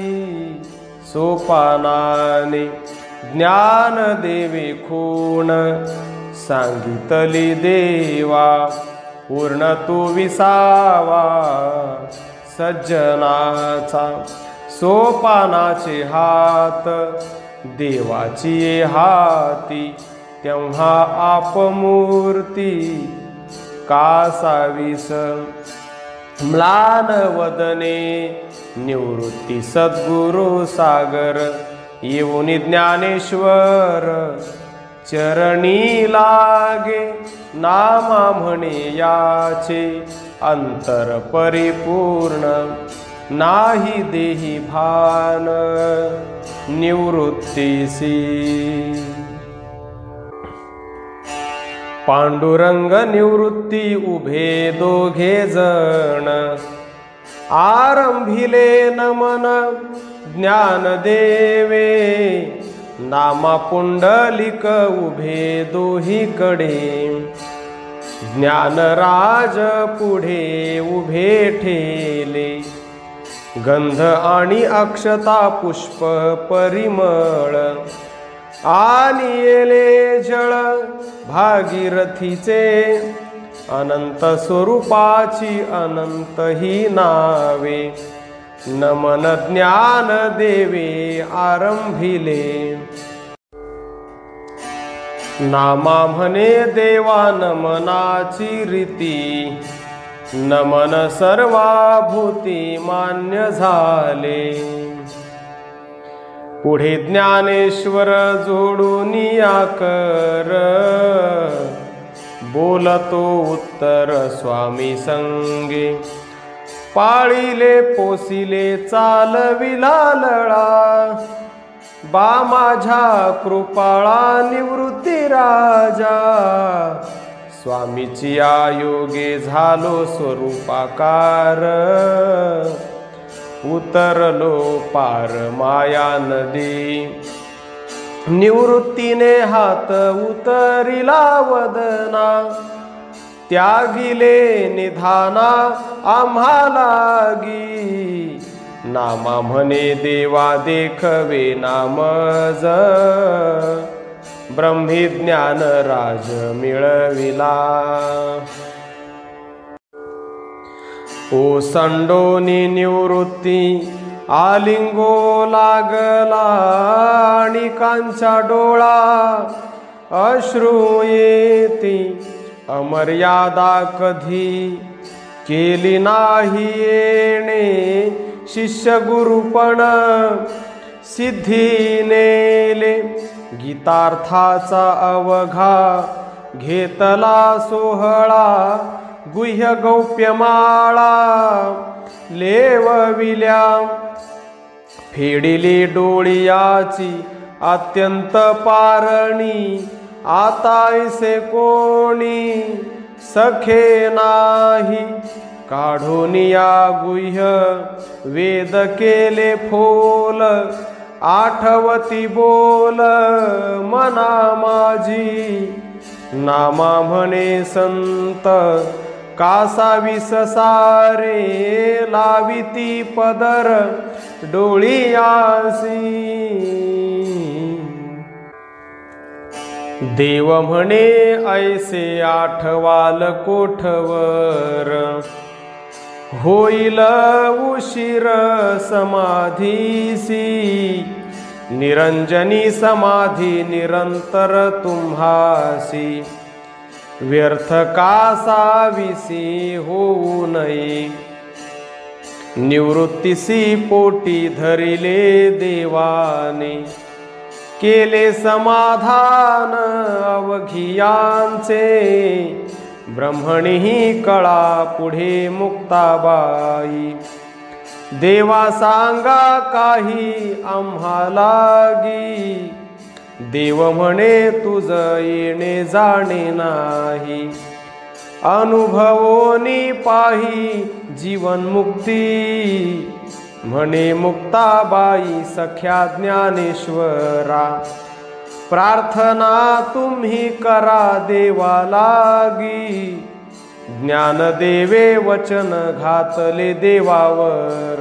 सोपानाने ज्ञान देवे खूण सांगितली देवा पूर्ण तू विसावा सज्जनाचा सोपानाचे हात देवाची हाती तेव्हा आपमूर्ती कासावीस म्लान वदने निवृत्ती सद्गुरु सागर येऊन ज्ञानेश्वर चरणी लागे नामा म्हणे याचे अंतर परिपूर्ण नाही देही भान निवृत्तीसी पांडुरंग निवृत्ती उभे दोघे जण आरंभिले नमन ज्ञान देवे नामा पुंडलिक उभे दोहीकडे ज्ञानराज पुढे उभे ठेले गंध आणि अक्षता पुष्प परिमळ आणि येले जळ भागीरथीचे अनंत स्वरूपाची अनंत ही नावे नमन ज्ञान देवे आरंभिले नामा म्हणे देवा नमनाची रीती नमन सर्वाभूती मान्य झाले पुढे ज्ञानेश्वर जोडून याकर बोलतो उत्तर स्वामी संगे पाळीले पोसिले चालविला लळा बा माझ्या कृपाळा निवृत्ती राजा स्वामीची आयोगे झालो स्वरूपाकार उतरलो पार माया नदी निवृत्तीने हात उतरिला वदना त्यागिले निधाना आम्हालागी नामा म्हणे देवा देखवे नामज ब्रह्मज्ञान राज मिळविला ओसंडोनी निवृत्ती आलिंगो लागला आणि कांचा डोळा अश्रू येती अमर्यादा कधी केली नाही येणे शिष्य गुरुपण सिद्धी नेले गीतार्थाचा अवघा घेतला सोहळा गुह्य गौप्यमाळा लेवविल्या फेडिली डोळियाची अत्यंत पारणी आता ऐसे कोणी सखे नाही काढून या गुह्य वेद केले फोल आठवती बोल मना माझी नामा म्हणे संत कासावीस सारे लाविती पदर डोळियासी देव म्हणे ऐसे आठवाल कोठवर होईल उशीर समाधीसी निरंजनी समाधी निरंतर तुम्हासी व्यर्थ कासाविसी होऊ नये निवृत्तीसी पोटी धरिले देवाने, केले समाधान अवघियांचे, ब्रह्मणीही कळा पुढे मुक्ताबाई, देवा सांगा काही आम्हालागी, देव म्हणे तुझ येणे जाणे नाही, अनुभवोनी पाही जीवन मुक्ती, म्हणे मुक्ताबाई सख्या ज्ञानेश्वरा, प्रार्थना तुम्ही करा देवा लागी, ज्ञानदेवे वचन घातले देवावर,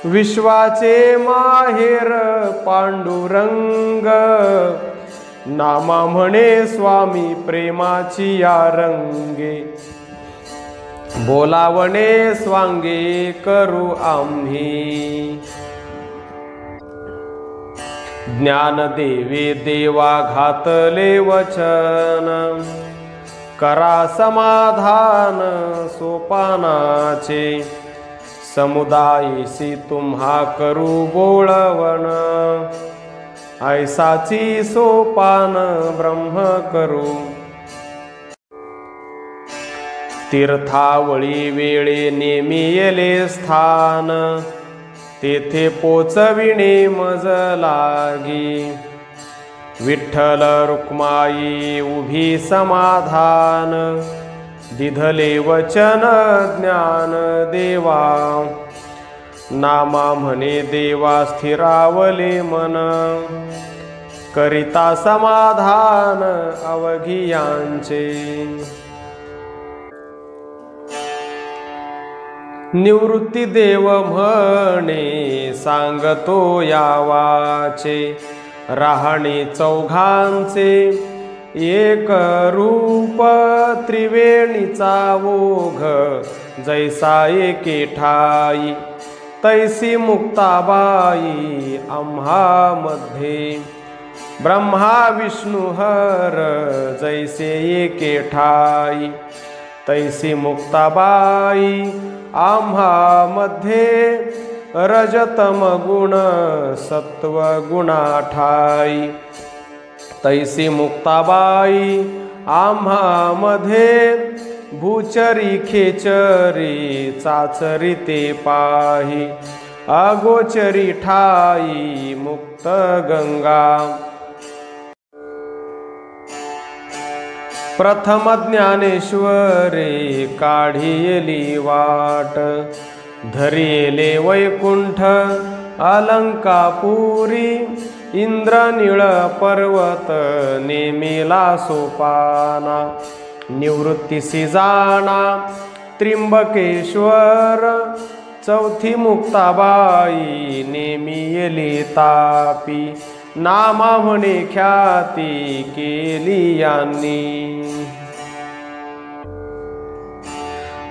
विश्वाचे माहेर पांडुरंग, नामा म्हणे स्वामी प्रेमाची या रंगे, बोलावणे स्वांगे करू आम्ही, ज्ञानदेवे देवा घातले वचन, करा समाधान सोपानाचे, समुदायीसी तुम्हा करू बोळवण, ऐसाची सोपान ब्रह्म करू, तीर्थावळी वेळे नेमी येले स्थान, तेथे पोचविणे मज लागी, विठ्ठल रुक्माई उभी समाधान, दिधले वचन ज्ञान देवा, नामा म्हणे देवा स्थिरावले मन, करिता समाधान अवघियांचे, निवृत्ती देव म्हणे सांगतो यावाचे, राहणे चौघांचे एक रूप, त्रिवेणीचा ओघ जैसा एके ठाई, तैसी मुक्ताबाई आम्हा मध्ये, ब्रह्मा विष्णु हर जैसे एके ठाई, तैसी मुक्ताबाई आम्हा मध्ये, रजतम गुण सत्व गुणा ठाई, तैसी मुक्ताबाई आम्हा मध्ये, भूचरी खेचरी चाचरी ते पाही, अगोचरी ठाई मुक्त गंगा, प्रथम ज्ञानेश्वरे काढिली वाट, धरिले वैकुंठ अलंकापुरी, इंद्रनीळ पर्वत नेमिला सोपाना, निवृत्तीसी जाणा त्र्यंबकेश्वर, चौथी मुक्ताबाई नेमिली तापी, नामा म्हणे ख्याती केली यांनी,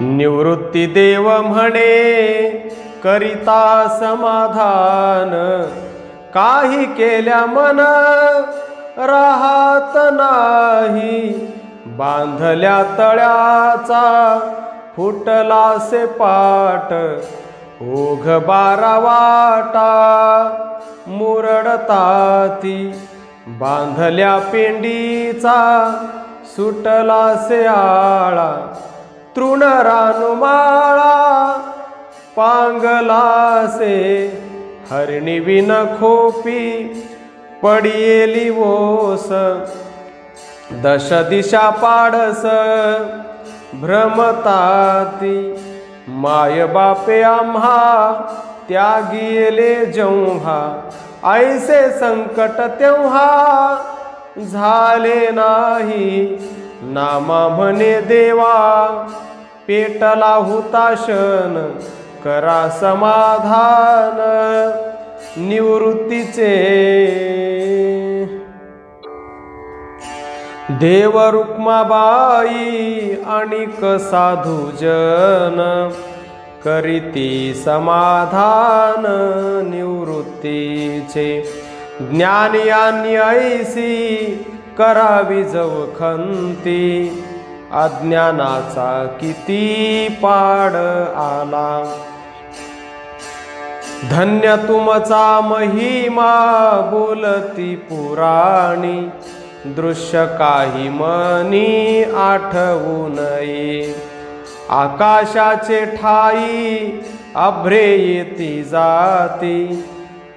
निवृत्ती देव म्हणे करिता समाधान, काही केल्या मन राहत नाही, बांधल्या तळ्याचा फुटला से पाट, ओघ बारा वाटा मुरडताती, बांधल्या पेंडीचा सुटला से आळा, तृण रानुमाळा पांगला से, हरणी विन खोपी पडियेली ओस, दश दिशा पाडस भ्रमताती, माय बापे आम्हा त्यागिले जेव्हा, ऐसे संकट तेव्हा झाले नाही, नामा म्हणे देवा पेटला हुताशन, करा समाधान निवृत्तीचे, देव रुक्माबाई अनिक साधुजन, करीती समाधान निवृत्तीचे, ज्ञानियांनी ऐसी करावी जवखंती, अज्ञानाचा किती पाड आला, धन्य तुमचा महिमा बोलती पुराणी, दृश्य काही मनी आठवू नये. आकाशाचे ठाई अभ्रे येती जाती,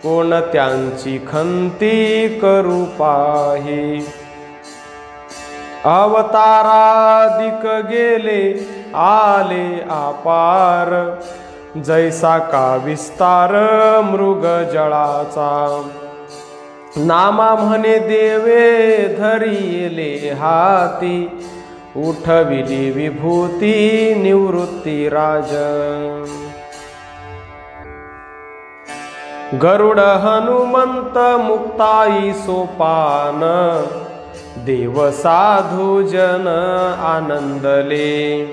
कोण त्यांची खंती करू पाही. अवतारादिक गेले आले अपार, जैसा का विस्तार मृग जळाचा. नामा म्हणे देवे धरिले हाती, उठविली विभूती निवृत्ती राज. गरुड हनुमंत मुक्ताई सोपान, देव साधू जन आनंदले.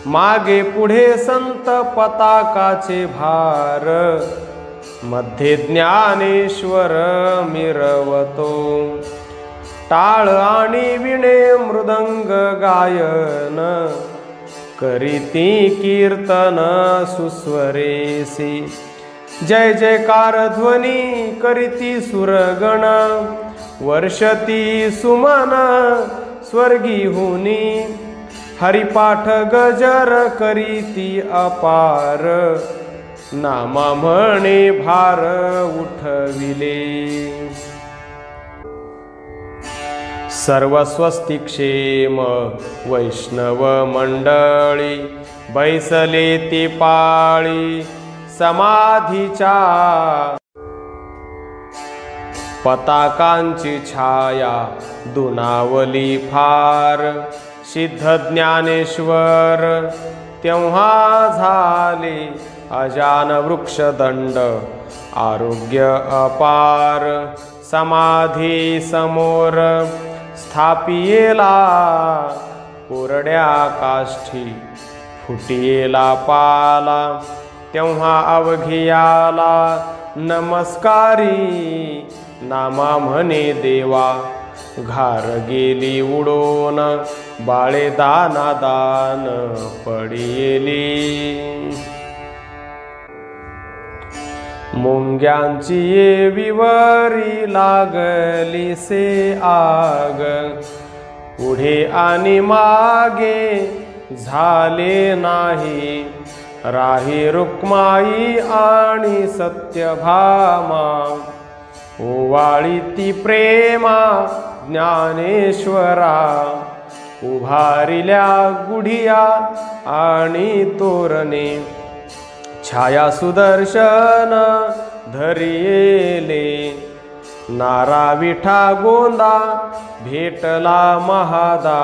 मागे पुढे संत पताकाचे भार, मध्ये ज्ञानेश्वर मिरवतो. टाळ आणि विणे मृदंग गायन, करीती कीर्तन सुस्वरेसी. जय जयकार ध्वनी करीती सुरगण, वर्षती सुमन स्वर्गीहुनी. हरिपाठ गजर करीती अपार, नामा म्हणे भार उठविले. सर्व स्वस्ति क्षेम वैष्णव मंडळी, बैसले ती पाळी समाधीच्या. पताकांची छाया दुनावली फार, सिद्ध ज्ञानेश्वर तेव्हा झाले. अजान वृक्षदंड आरोग्य अपार, समाधी समोर स्थापियेला. कोरड्या काष्ठी फुटियेला पाला, तेव्हा अवघियाला नमस्कारी. नामा म्हणे देवा घार गेली उडून, बाळे दानादान पडियेली. मुंग्यांची ये विवरी लागली से आग, पुढे आणि मागे झाले नाही. राही रुक्माई आणि सत्यभामा, ओवाळी ती प्रेमा ज्ञानेश्वरा. उभारिल्या गुढिया आणि तोरणे, छाया सुदर्शन धरियेले. नारा विठा गोंदा भेटला महादा,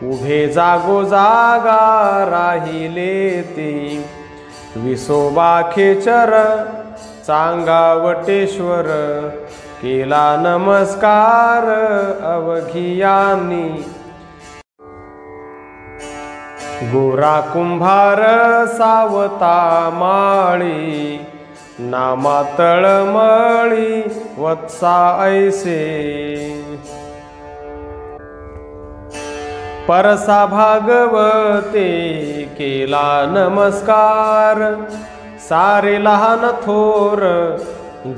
उभे जागो जागा राहिले ती. विसोबा खेचर चांगावटेश्वर, केला नमस्कार अवघियांनी. गोरा कुंभार सावता माळी, नामा तळमळी वत्सा ऐसे. परसा भागवते केला नमस्कार, सारे लहान थोर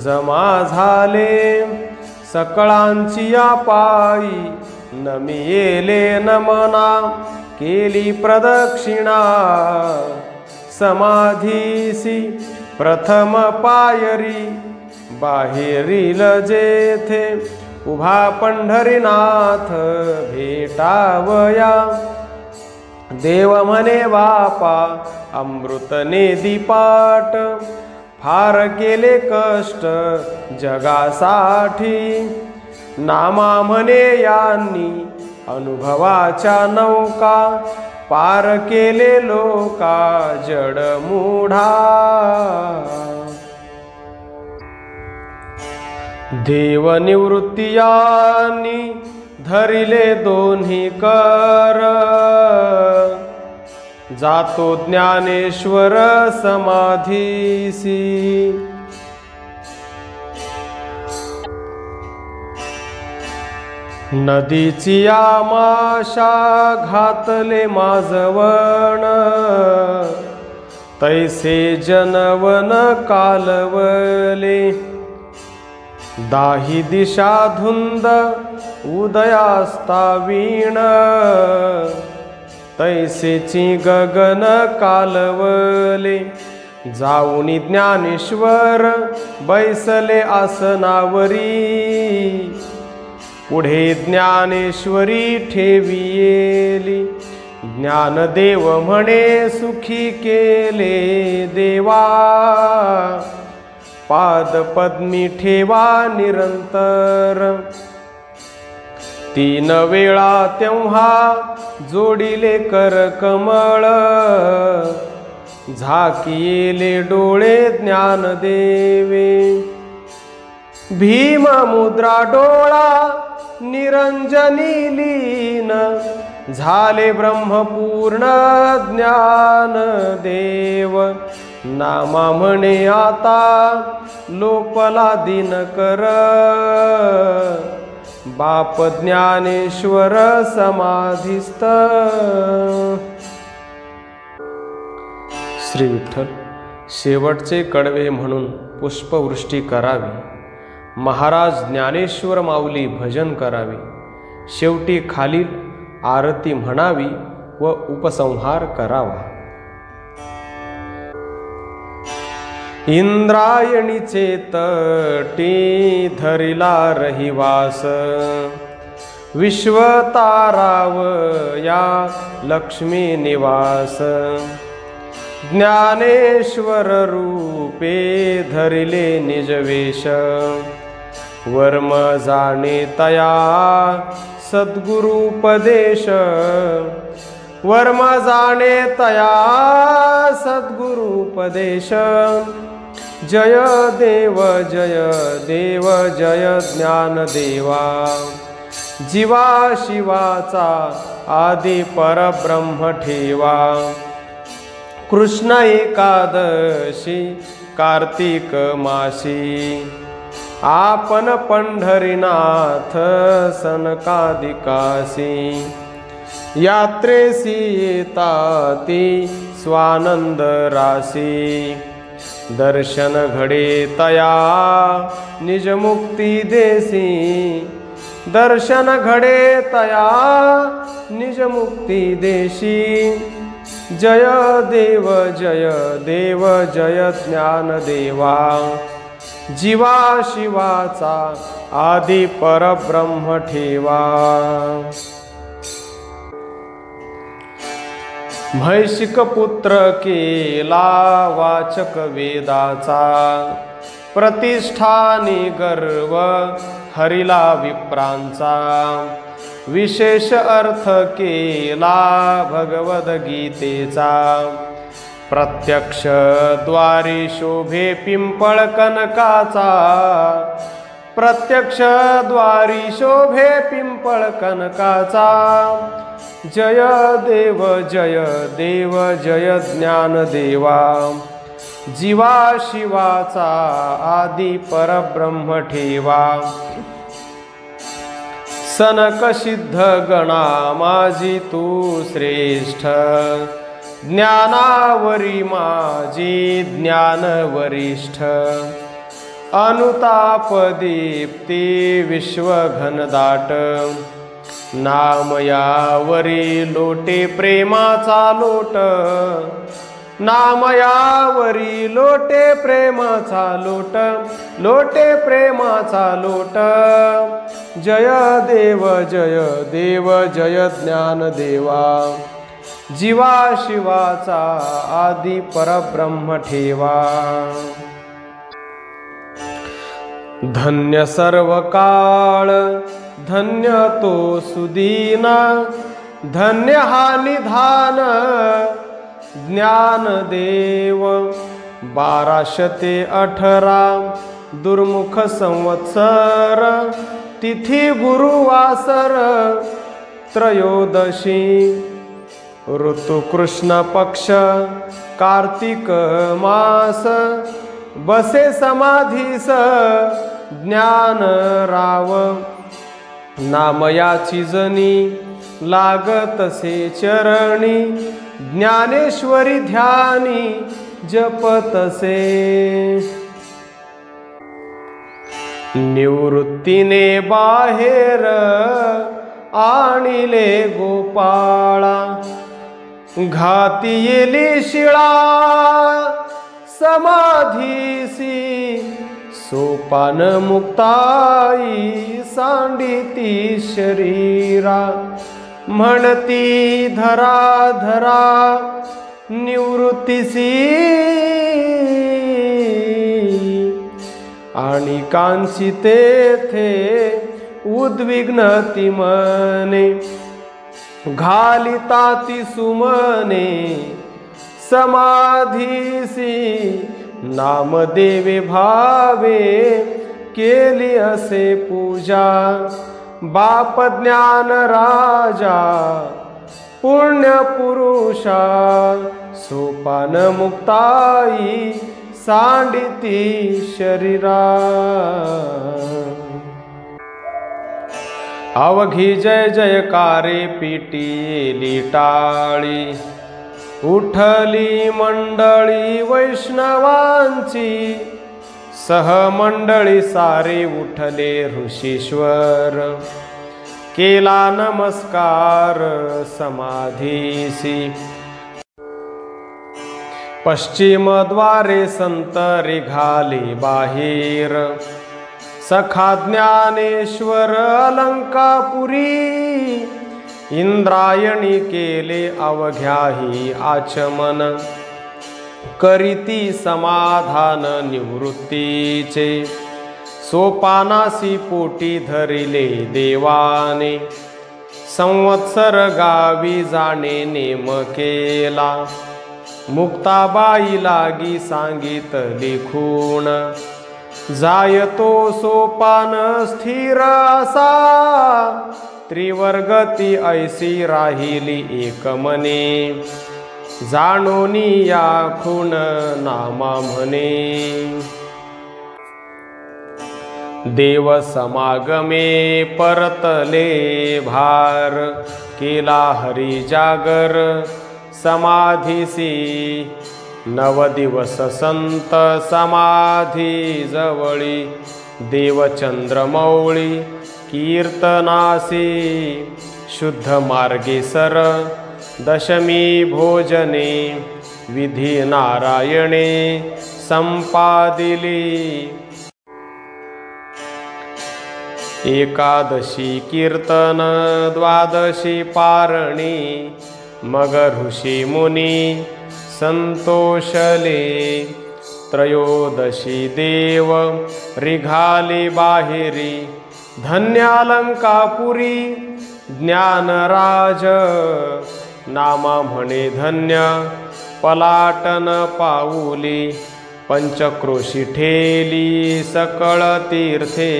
जमा झाले. सकळांची या पायी नमियेले नमना, केली प्रदक्षिणा समाधीसी. प्रथम पायरी बाहेरील जेथे, उभा पंढरीनाथ भेटावया. देव म्हणे बापा अमृत नेदी पाट, फार केले कष्ट जगासाठी. नामा म्हणे यांनी अनुभवाच्या नौका, पार केले लोका जड मूढा. देव निवृत्तियांनी धरिले दोन्ही कर, जातो ज्ञानेश्वर समाधीसी. नदीची आमाशा घातले माझवण, तैसे जनवन कालवले, दाही दिशा धुंद उदयास्ता वीण, तैसेची गगन कालवले, जाऊनी ज्ञानेश्वर बैसले आसनावरी, पुढे ज्ञानेश्वरी ठेवियेली, ज्ञानदेव म्हणे सुखी केले देवा, पादपद्मी ठेवा निरंतर, तीन वेळा तेव्हा जोडिले कर कमळ, झाकिले डोळे ज्ञानदेवे, भीम मुद्रा डोळा निरंजनी लीन, झाले ब्रह्मपूर्ण ज्ञानदेव, नामा म्हणे आता लोपला दिनकर, बाप ज्ञानेश्वर समाधिस्थ. श्री विठ्ठल, शेवटचे कडवे म्हणून पुष्पवृष्टी करावी, महाराज ज्ञानेश्वर माऊली भजन करावे, शेवटी खालील आरती म्हणावी व उपसंहार करावा. इंद्रायणीचे तटी धरिला रहिवास, विश्वतारावया लक्ष्मी निवास, ज्ञानेश्वर रूपे धरिले निजवेश, वर्म जाणे तया सद्गुरुपदेश, वर्म जाणे तया सद्गुरुपदेश, जय देव जय देव जय ज्ञानदेवा, जीवा शिवाचा आदि परब्रह्म ठेवा, कृष्ण एकादशी कार्तिक मासी, आपण पंढरीनाथ सनकादिकासी, यात्रेसी येताती स्वानंद रासी, दर्शन घडे तया निजमुक्ती देसी, दर्शन घडे तया निजमुक्ती देशी, जय देव जय देव जय ज्ञानदेवा, जीवा शिवाचा आदि परब्रह्म ठेवा. म्हैशिक पुत्र केला वाचक वेदाचा, प्रतिष्ठानी गर्व हरिला विप्रांचा, विशेष अर्थ केला भगवद्गीतेचा, प्रत्यक्ष द्वारी शोभे पिंपळ कनकाचा, प्रत्यक्ष द्वारी शोभे पिंपळ कनकाचा, जय देव जय देव जय ज्ञानदेवा, जीवा शिवाचा आदि परब्रह्म ठेवा, सनक सिद्ध गणा माझी तू श्रेष्ठ, ज्ञानावरी माझी ज्ञान वरिष्ठ, अनुताप दीप्ती विश्व घनदाट, नामयावरी लोटे प्रेमाचा लोट, नामयावरी लोटे प्रेमाचा लोट, लोटे प्रेमाचा लोट, जय देव जय देव जय ज्ञानदेवा, जीवा शिवाचा आदि परब्रह्म ठेवा. धन्य सर्व काळ धन्य तो सुदीना, धन्य हा निधान ज्ञानदेव, 1218 दुर्मुख संवत्सर, तिथी गुरुवासर, त्रयोदशी, ऋतु कृष्ण पक्ष, कार्तिक मास, बसे समाधीस ज्ञान राव, नामयाची जनी लागतसे चरणी, ज्ञानेश्वरी ध्यानी जपतसे। निवृत्तीने बाहेर आणिले गोपाळा, घाती येली शिळा समाधीसी, सोपान मुक्ताई सांडिती शरीरा, म्हणती धरा धरा निवृत्तीसी, आणि कांची तेथे उद्विग्नती मने, घालिता ती सुमने समाधीसी, नामदेवे भावे केली असे पूजा, बाप ज्ञान राजा पुण्य पुरुषा, सोपान मुक्ताई सांडिती शरीरा। अवघी जय जयकारे पिटीली टाळी, उठली मंडळी वैष्णवांची, सहमंडळी सारे उठले ऋषीश्वर, केला नमस्कार समाधीसी। पश्चिम द्वारे संत निघाले बाहेर, सखा ज्ञानेश्वर अलंकापुरी, इंद्रायणी केले अवघ्याही आचमन, करीती समाधान निवृत्तीचे, सोपानासी पोटी धरिले देवाने, संवत्सर गावी जाणे नेम केला, मुक्ताबाई लागी सांगितली खूण, जायतो सोपान स्थिर असा, त्रिवर्गती ऐसी राहिली एक मने, जाणोनी या खूण नामा म्हणे। देव समागमे परतले भार, केला हरी जागर समाधीसी, नव दिवस संत समाधी जवळी, देवचंद्रमौळी कीर्तनासी, शुद्ध मार्गे सर दशमी भोजने, विधी नारायणे संपादिली, एकादशी कीर्तन द्वादशी पारणी, मग ऋषी मुनी संतोषले, त्रयोदशी देव रिघाले बाहेरी, धन्यालंकापुरी ज्ञानराज, नामा म्हणे धन्य पलाटन पाऊली, पंचक्रोशी ठेली सकळ तीर्थे,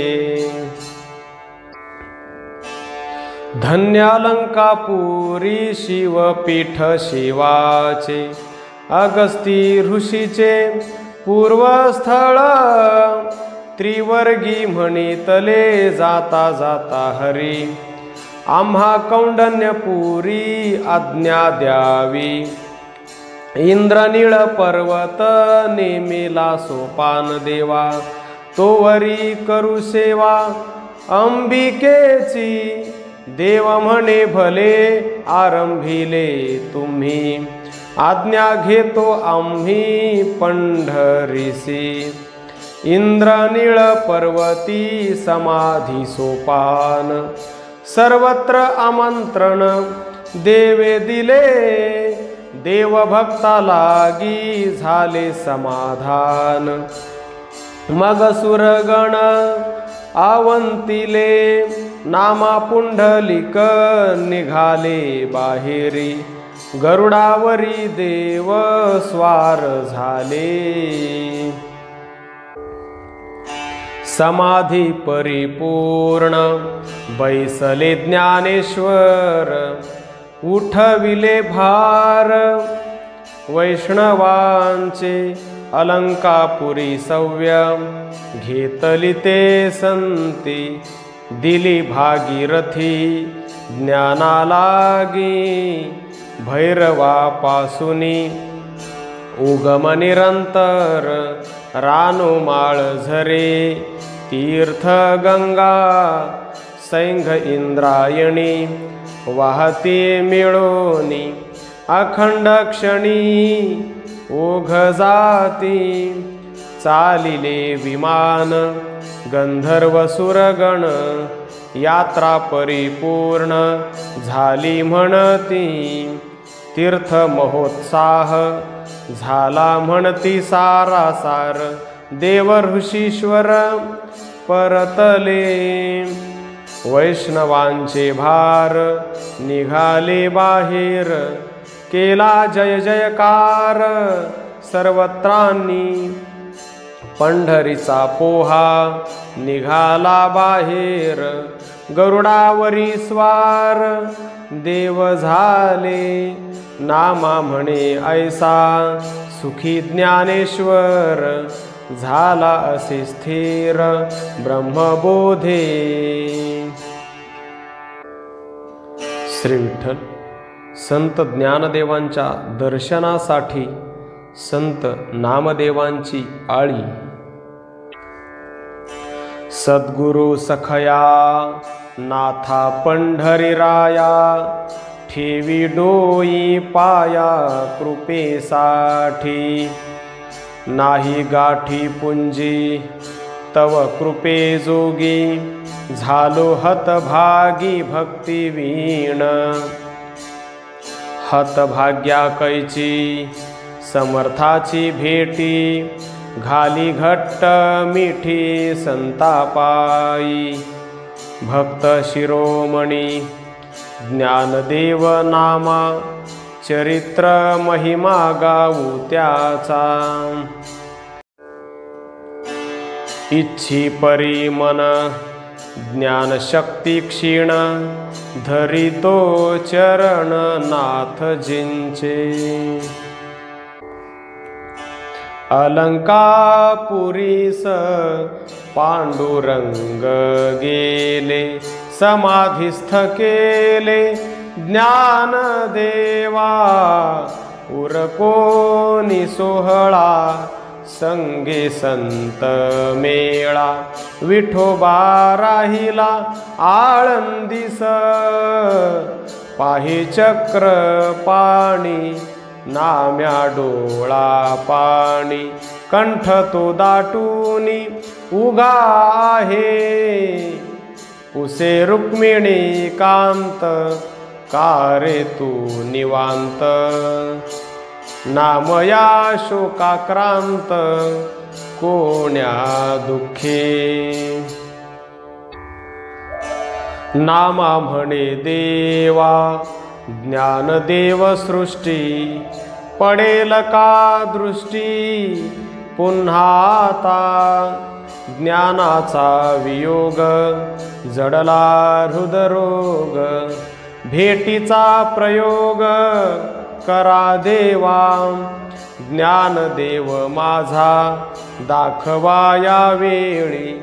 धन्यालंकापुरी शिवपीठ शिवाचे, अगस्ती ऋषीचे पूर्वस्थळ, त्रिवर्गी म्हणितले जाता जाता हरी, आम्हा कौंडण्यपुरी आज्ञा द्यावी, इंद्रनीळ पर्वत नेमिला सोपान देवा, तोवरी करू सेवा अंबिकेची, देव म्हणे भले आरंभिले तुम्ही, आज्ञा घेतो आम्ही पंढरीसी, इंद्रनीळ पर्वती समाधी सोपान, सर्वत्र आमंत्रण देवे दिले, देवभक्ता लागी झाले समाधान, मग सुरगण आवंतिले, नामा पुंडलिक निघाले बाहेरी, गरुडावरी देव स्वार झाले, समाधी परिपूर्ण बैसले ज्ञानेश्वर, उठविले भार वैष्णवांचे, अलंकापुरी सव्य घेतली ते संती, दिली भागीरथी ज्ञानालागी, भैरवापासूनी उगम निरंतर रानुमाळ झरे, तीर्थ गंगा सैंघ इंद्रायणी, वाहते मिळोनी अखंड क्षणी, ओघ जाती चालिले विमान, गंधर्व सुरगण यात्रा परिपूर्ण झाली म्हणती, तीर्थ महोत्साह झाला म्हणती सारासार, देव ऋषीश्वर परतले, वैष्णवांचे भार निघाले बाहेर, केला जय जयकार सर्वत्रांनी, पंढरीचा पोहा निघाला बाहेर, गरुडावरी स्वार देव झाले, नामा म्हणे ऐसा सुखी ज्ञानेश्वर, झाला असे स्थिर ब्रह्मबोधे. श्री विठ्ठल. संत ज्ञानदेवांच्या दर्शनासाठी संत नामदेवांची आळी. सद्गुरु सखया नाथा पंढरीराया, ठेवी डोई पाया कृपेसाठी, नाही गाठी पुंजी तव कृपे जोगी, झालो हतभागी भक्तिवीण, हतभाग्या कैची समर्थाची भेटी, घाली घट्ट मिठी संतापाई, भक्त शिरोमणी ज्ञानदेव नामा, चरित्र महिमा गाऊ त्याचा, इच्छी परी मन ज्ञानशक्ती क्षीण, धरितो चरण नाथजींचे, अलंकापुरीस पांडुरंग गेले, समाधिस्थ केले ज्ञानदेवा, उरकोनी सोहळा संगे संत मेळा, विठोबा राहिला आळंदीस, पाही चक्र पाणी नाम्या डोळा पाणी, कंठ तो दाटूनी उगा आहे, उसे रुक्मिणी कांत कारे तू निवांत, नामया शोकाक्रांत कोण्या दुःखे, नामा म्हणे देवा ज्ञानदेव सृष्टी, पडेल का दृष्टी पुन्हा आता, ज्ञानाचा वियोग जडला हृदरोग, भेटीचा प्रयोग करा देवा, ज्ञानदेव माझा दाखवा या वेळी,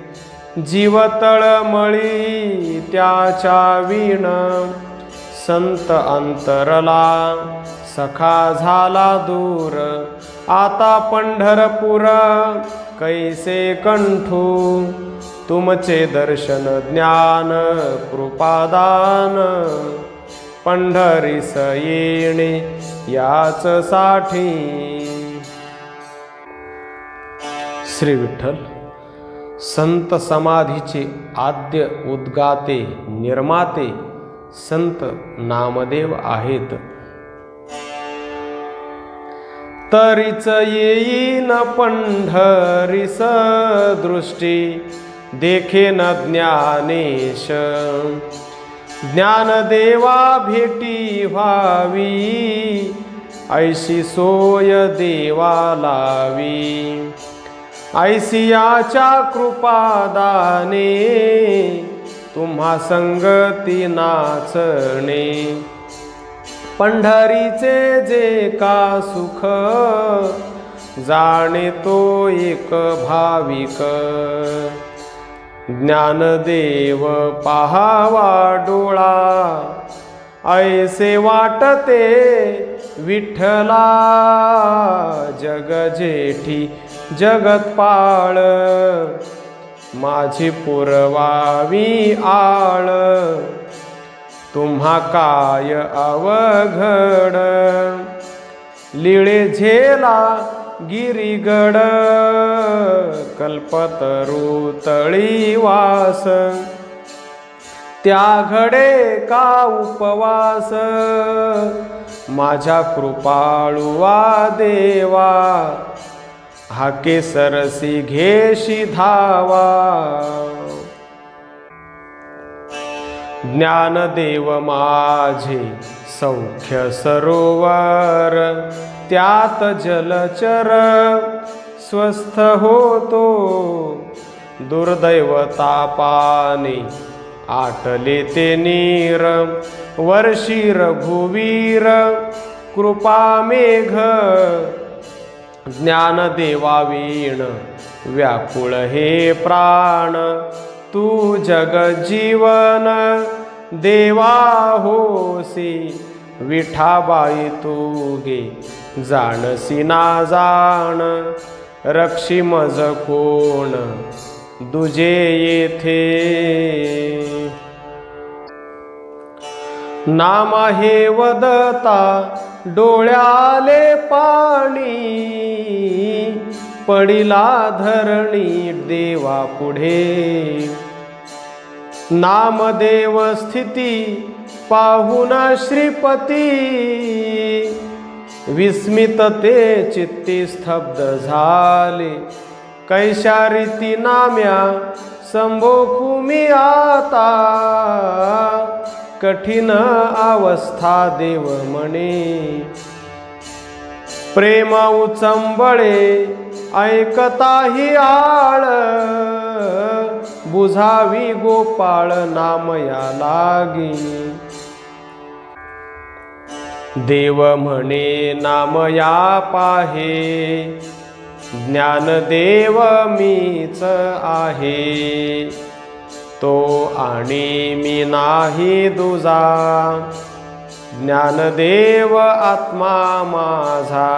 जीव तळमळी त्याच्या वीण, संत अंतरला सखा झाला दूर, आता पंढरपूर कैसे कंठू, तुमचे दर्शन ज्ञान कृपादान, पंढरीस येणे याच साठी. श्री विठ्ठल. संत समाधीचे आद्य उद्गाते निर्माते संत नामदेव आहेत. तरीच येईन पंढरीस दृष्टी, देखेन ज्ञानेश, ज्ञानदेवा भेटी व्हावी, ऐशी सोय देवा लावी, ऐसियाच्या कृपादाने, तुम्हा संगती नाचणे, पंढरीचे जे का सुख, जाणे तो एक भाविक, ज्ञानदेव पाहावा डोळा, ऐसे वाटते विठ्ठला जग जेठी जगतपाळ माझी पुरवावी आळ तुम्हा काय अवघड लीळे झेला गिरिगड कल्पतरू तळी वास त्या घडे का उपवास माझ्या कृपाळुवा देवा हाके सरसी घेशी धावा ज्ञानदेव माझे सौख्य सरोवर त्यात जलचर स्वस्थ होतो दुर्दैवतापाने आटले ते नीर वर्षी रघुवीर कृपा मेघ ज्ञानदेवा वीण व्याकुळ हे प्राण तू जगजीवन देवा होसी विठाबाई तू गे जाणसी ना जाण रक्षी मज कोण दुजे येथे नाम हे वदता डोळ्याले पाणी पडिला धरणी देवा पुढे नामदेव स्थिती पाहुन श्रीपती विस्मित ते चित्ती स्तब्ध झाले कैशा रीती नाम्या संभोखू मी आता कठीण अवस्था देव म्हणे प्रेम उचंबळे ऐकताही आळ बुझावी गोपाळ नामया लागी देव म्हणे नामया पाहे ज्ञानदेव मीच आहे तो आणि मी नाही दुजा ज्ञानदेव आत्मा माझा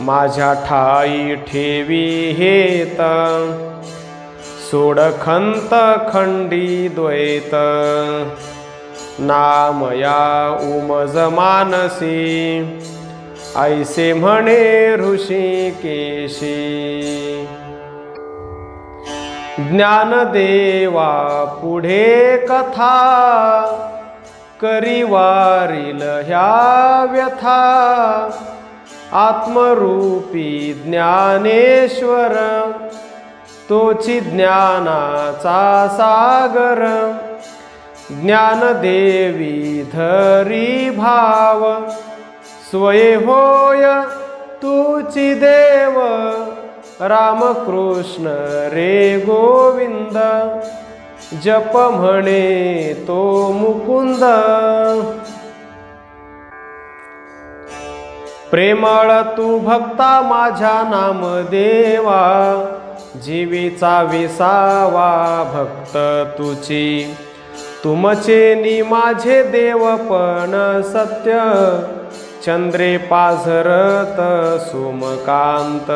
माझ्या ठाई ठेवी हेत सोडखंत खंडी द्वैत नामया उमज मानसी ऐसे म्हणे ऋषिकेशी ज्ञानदेवा पुढे कथा करी वारील ह्या व्यथा आत्मरूपी ज्ञानेश्वर तोची ज्ञानाचा सागर ज्ञानदेवी धरी भाव स्वये होय तुची देव रामकृष्ण रे गोविंद जप म्हणे तो मुकुंद प्रेमळ तू भक्ता माझ्या नामदेवा जीवीचा विसावा भक्त तुची तुमचे नि माझे देवपण सत्य चंद्रे पाझरत सोमकांत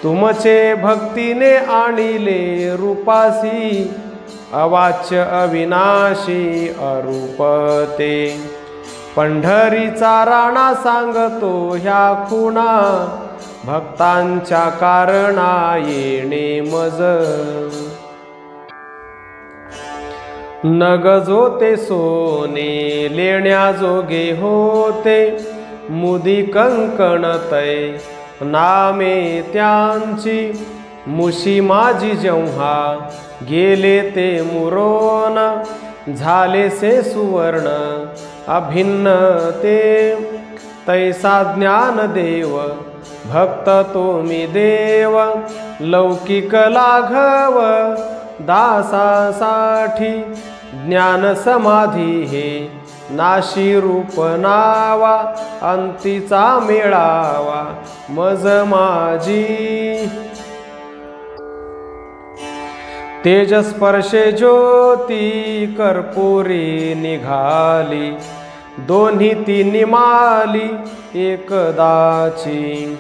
तुमचे भक्तीने आणिले रूपासी अवाच्य अविनाशी अरूपते पंढरीचा राणा सांगतो ह्या खुणा भक्तांच्या कारणा येणे मज नग जोते सोने लेण्या जोगे होते मुदी कंकण तै नामे त्यांची मुशी माझी जेव्हा गेले ते मुरोन झाले से सुवर्ण अभिन्न ते तैसा ज्ञानदेव भक्त तो मी देव लौकिक लाघव दासासाठी ज्ञान समाधी हे नाशी रूप नावा अंतीचा मेळावा मज माझी तेजस्पर्शे ज्योती कर्पुरी निघाली दोन्ही ती निमाली एकदाची।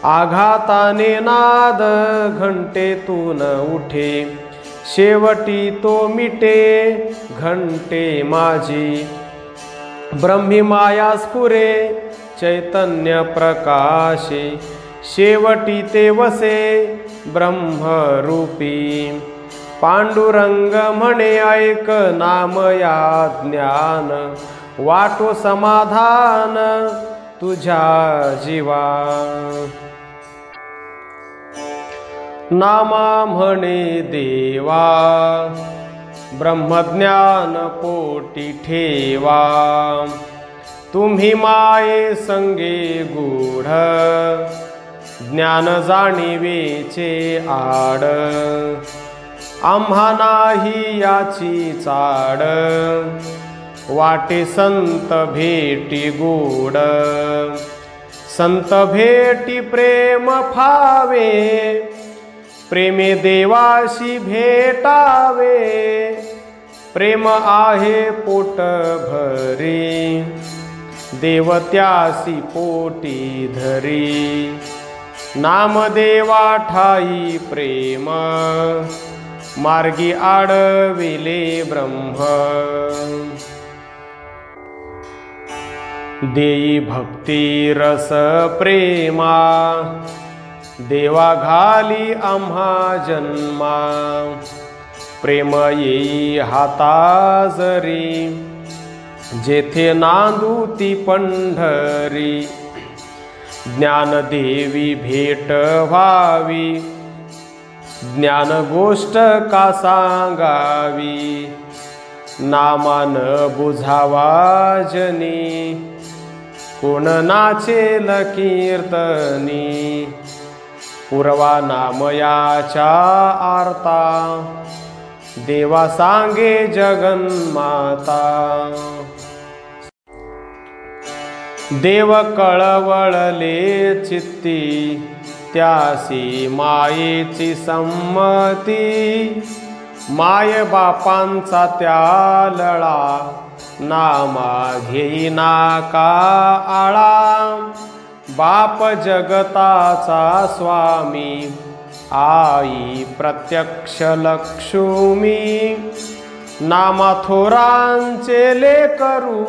आघाताने नाद घंटेतून उठे, शेवटी तो मिटे घंटे माझी। ब्रह्मी माया स्फुरे चैतन्य प्रकाशे, शेवटी ते वसे ब्रह्मरूपी। पांडुरंग म्हणे ऐक नाम या ज्ञान, वाटो समाधान तुझ्या जीवा। नामा म्हणे देवा, ब्रह्मज्ञान पोटी ठेवा। तुम्ही माये संगे गूढ, ज्ञान जाणिवेचे आड। आम्हा नाही याची चाड, वाटे संत भेटी गोड। संत भेटी प्रेम फावे, प्रेमे देवाशी भेटावे। प्रेम आहे पोट भरी, देव त्यासी पोटी धरी। नामदेवा ठाई प्रेम, मार्गी आडविले ब्रह्म। देई भक्ती रस प्रेमा, देवा घाली आम्हा जन्मा। प्रेम येई हाता जरी, जेथे नांदू ती पंढरी। ज्ञानदेवी भेट व्हावी, ज्ञान गोष्ट का सांगावी। नामान बुझावा जनी, कोण नाचेल कीर्तनी। पुरवा नामयाच्या आरता, देवा सांगे जगन्माता। देव कळवळले चित्ती, त्यासी मायेची संमती। माय बापांचा त्या लळा, नामा घेईना का आळा। बाप जगताचा स्वामी, आई प्रत्यक्ष लक्ष्मी। नामा थोरांचे लेकरू,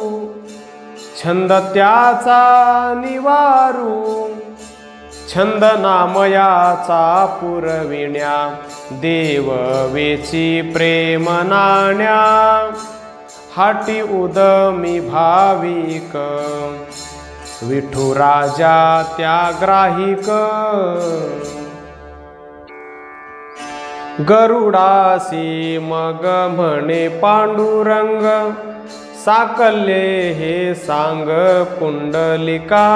छंद त्याचा निवारू। छंद नामयाचा पुरविण्या, देव वेची प्रेम नाण्या। हाटी उदमी भाविक, विठू राजा त्या ग्राहिक। गरुडासी मग म्हणे पांडुरंग, साकल्ये हे सांग पुंडलिका।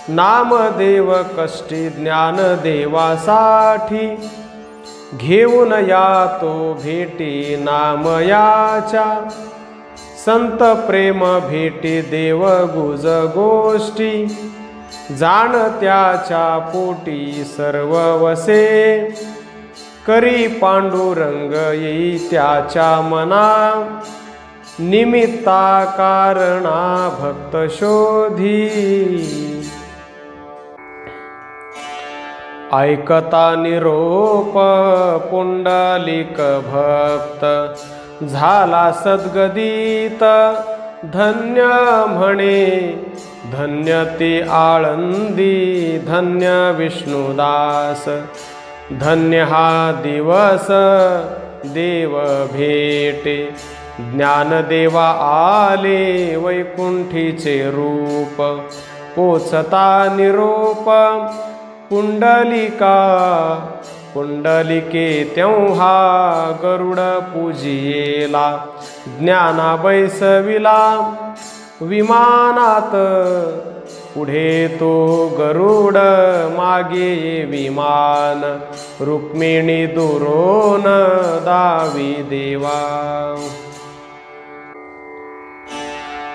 नामदेव कष्टी ज्ञानदेवासाठी, घेऊन या तो भेटी नामयाच्या। संत प्रेम भेटी देव गुज गोष्टी, जाण त्याच्या पोटी सर्व वसे। करी पांडुरंग येई त्याच्या मना, निमित्ता कारणा भक्त शोधी। ऐकता निरोप पुंडलिक भक्त, झाला सद्गदित धन्य म्हणे। धन्य ते आळंदी, धन्य विष्णुदास। धन्य हा दिवस देव भेटे, ज्ञानदेवा आले वैकुंठीचे रूप। पोचता निरोप पुंडलिका, पुंडलिके तेव्हा गरुड पूजियेला। ज्ञाना बैसविला विमानात, पुढे तो गरुड मागे विमान। रुक्मिणी दुरोण दावी देवा।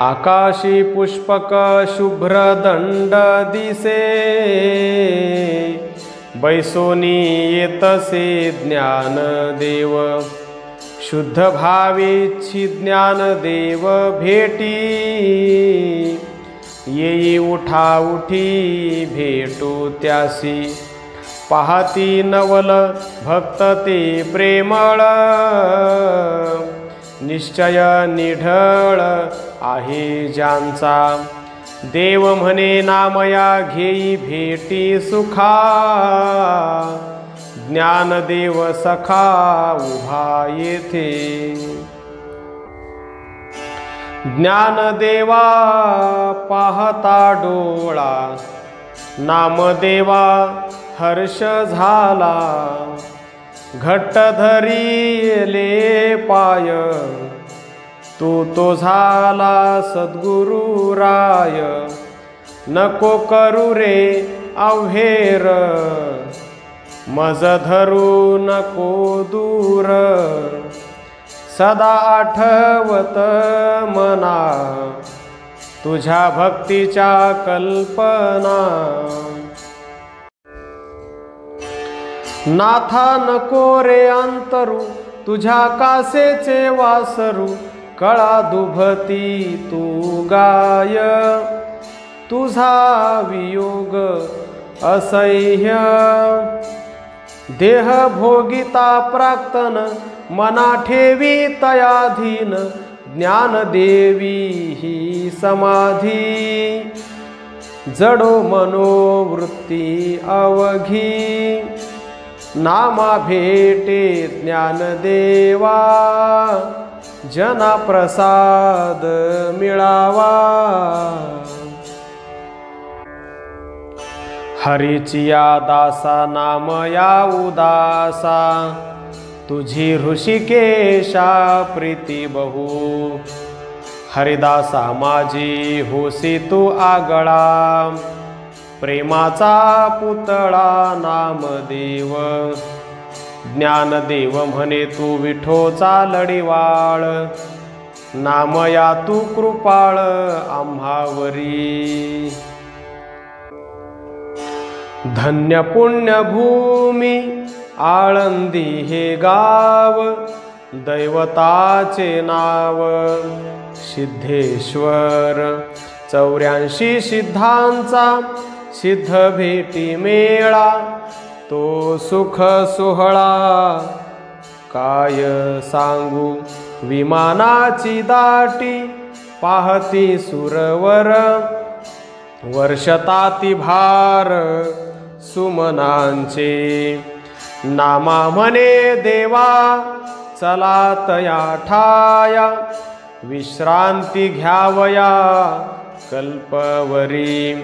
आकाशी पुष्पक शुभ्र दंड दिसे, बैसोनी येतसे ज्ञानदेव। शुद्ध भावेची ज्ञानदेव भेटी, येई उठा उठी भेटू त्यासी, पाहती नवल भक्त ते प्रेमळ, निश्चय निढळ आहे ज्यांचा, देव म्हणे नामया घेई भेटी सुखा, ज्ञानदेव सखा उभा येथे, ज्ञानदेवा पाहता डोळा, नामदेवा हर्ष झाला, घट्ट धरिले पाय, तो झाला सद्गुरु राय, नको करू रे अव्हेर, मज धरू नको दूर, सदा आठवत मना, तुझ्या भक्तीच्या कल्पना, नाथा नको रे अंतरू, तुझ्या कासेचे वासरू, कळा दुभती तू गाय, तुझा वियोग असह्य, देह भोगिता प्राक्तन, मना ठेवी तयाधीन, ज्ञानदेवी ही समाधी, जडो मनोवृत्ती अवघी, नामा भेटे ज्ञानदेवा, जना प्रसाद मिळावा, हरीची या दासा नाम या उदासा, तुझी ऋषिकेशा प्रीती बहु, हरिदासा माझी होसी तू आगळा, प्रेमाचा पुतळा नामदेव, ज्ञानदेव म्हणे तू विठोचा लढीवाळ, नामया तू कृपाळ आम्हावरी, धन्य पुण्यभूमी आळंदी हे गाव, दैवताचे नाव सिद्धेश्वर, 84 सिद्धांचा सिद्ध भेटी मेळा, तो सुख सोहळा काय सांगू, विमानाची दाटी पाहती सुरवर, वर्षताती भार सुमनांचे, नामा म्हणे देवा चला तया ठाया, विश्रांती घ्यावया कल्पवरी,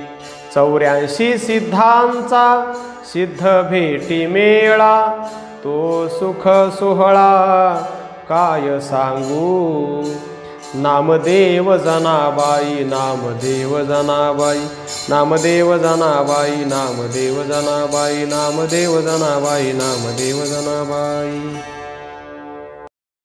84 सिद्धांचा सिद्ध भेटी मेळा, तो सुख सोहळा काय सांगू, नामदेव जनाबाई, नामदेव जनाबाई, नामदेव जनाबाई, नामदेव जनाबाई, नामदेव जनाबाई, नामदेव जनाबाई.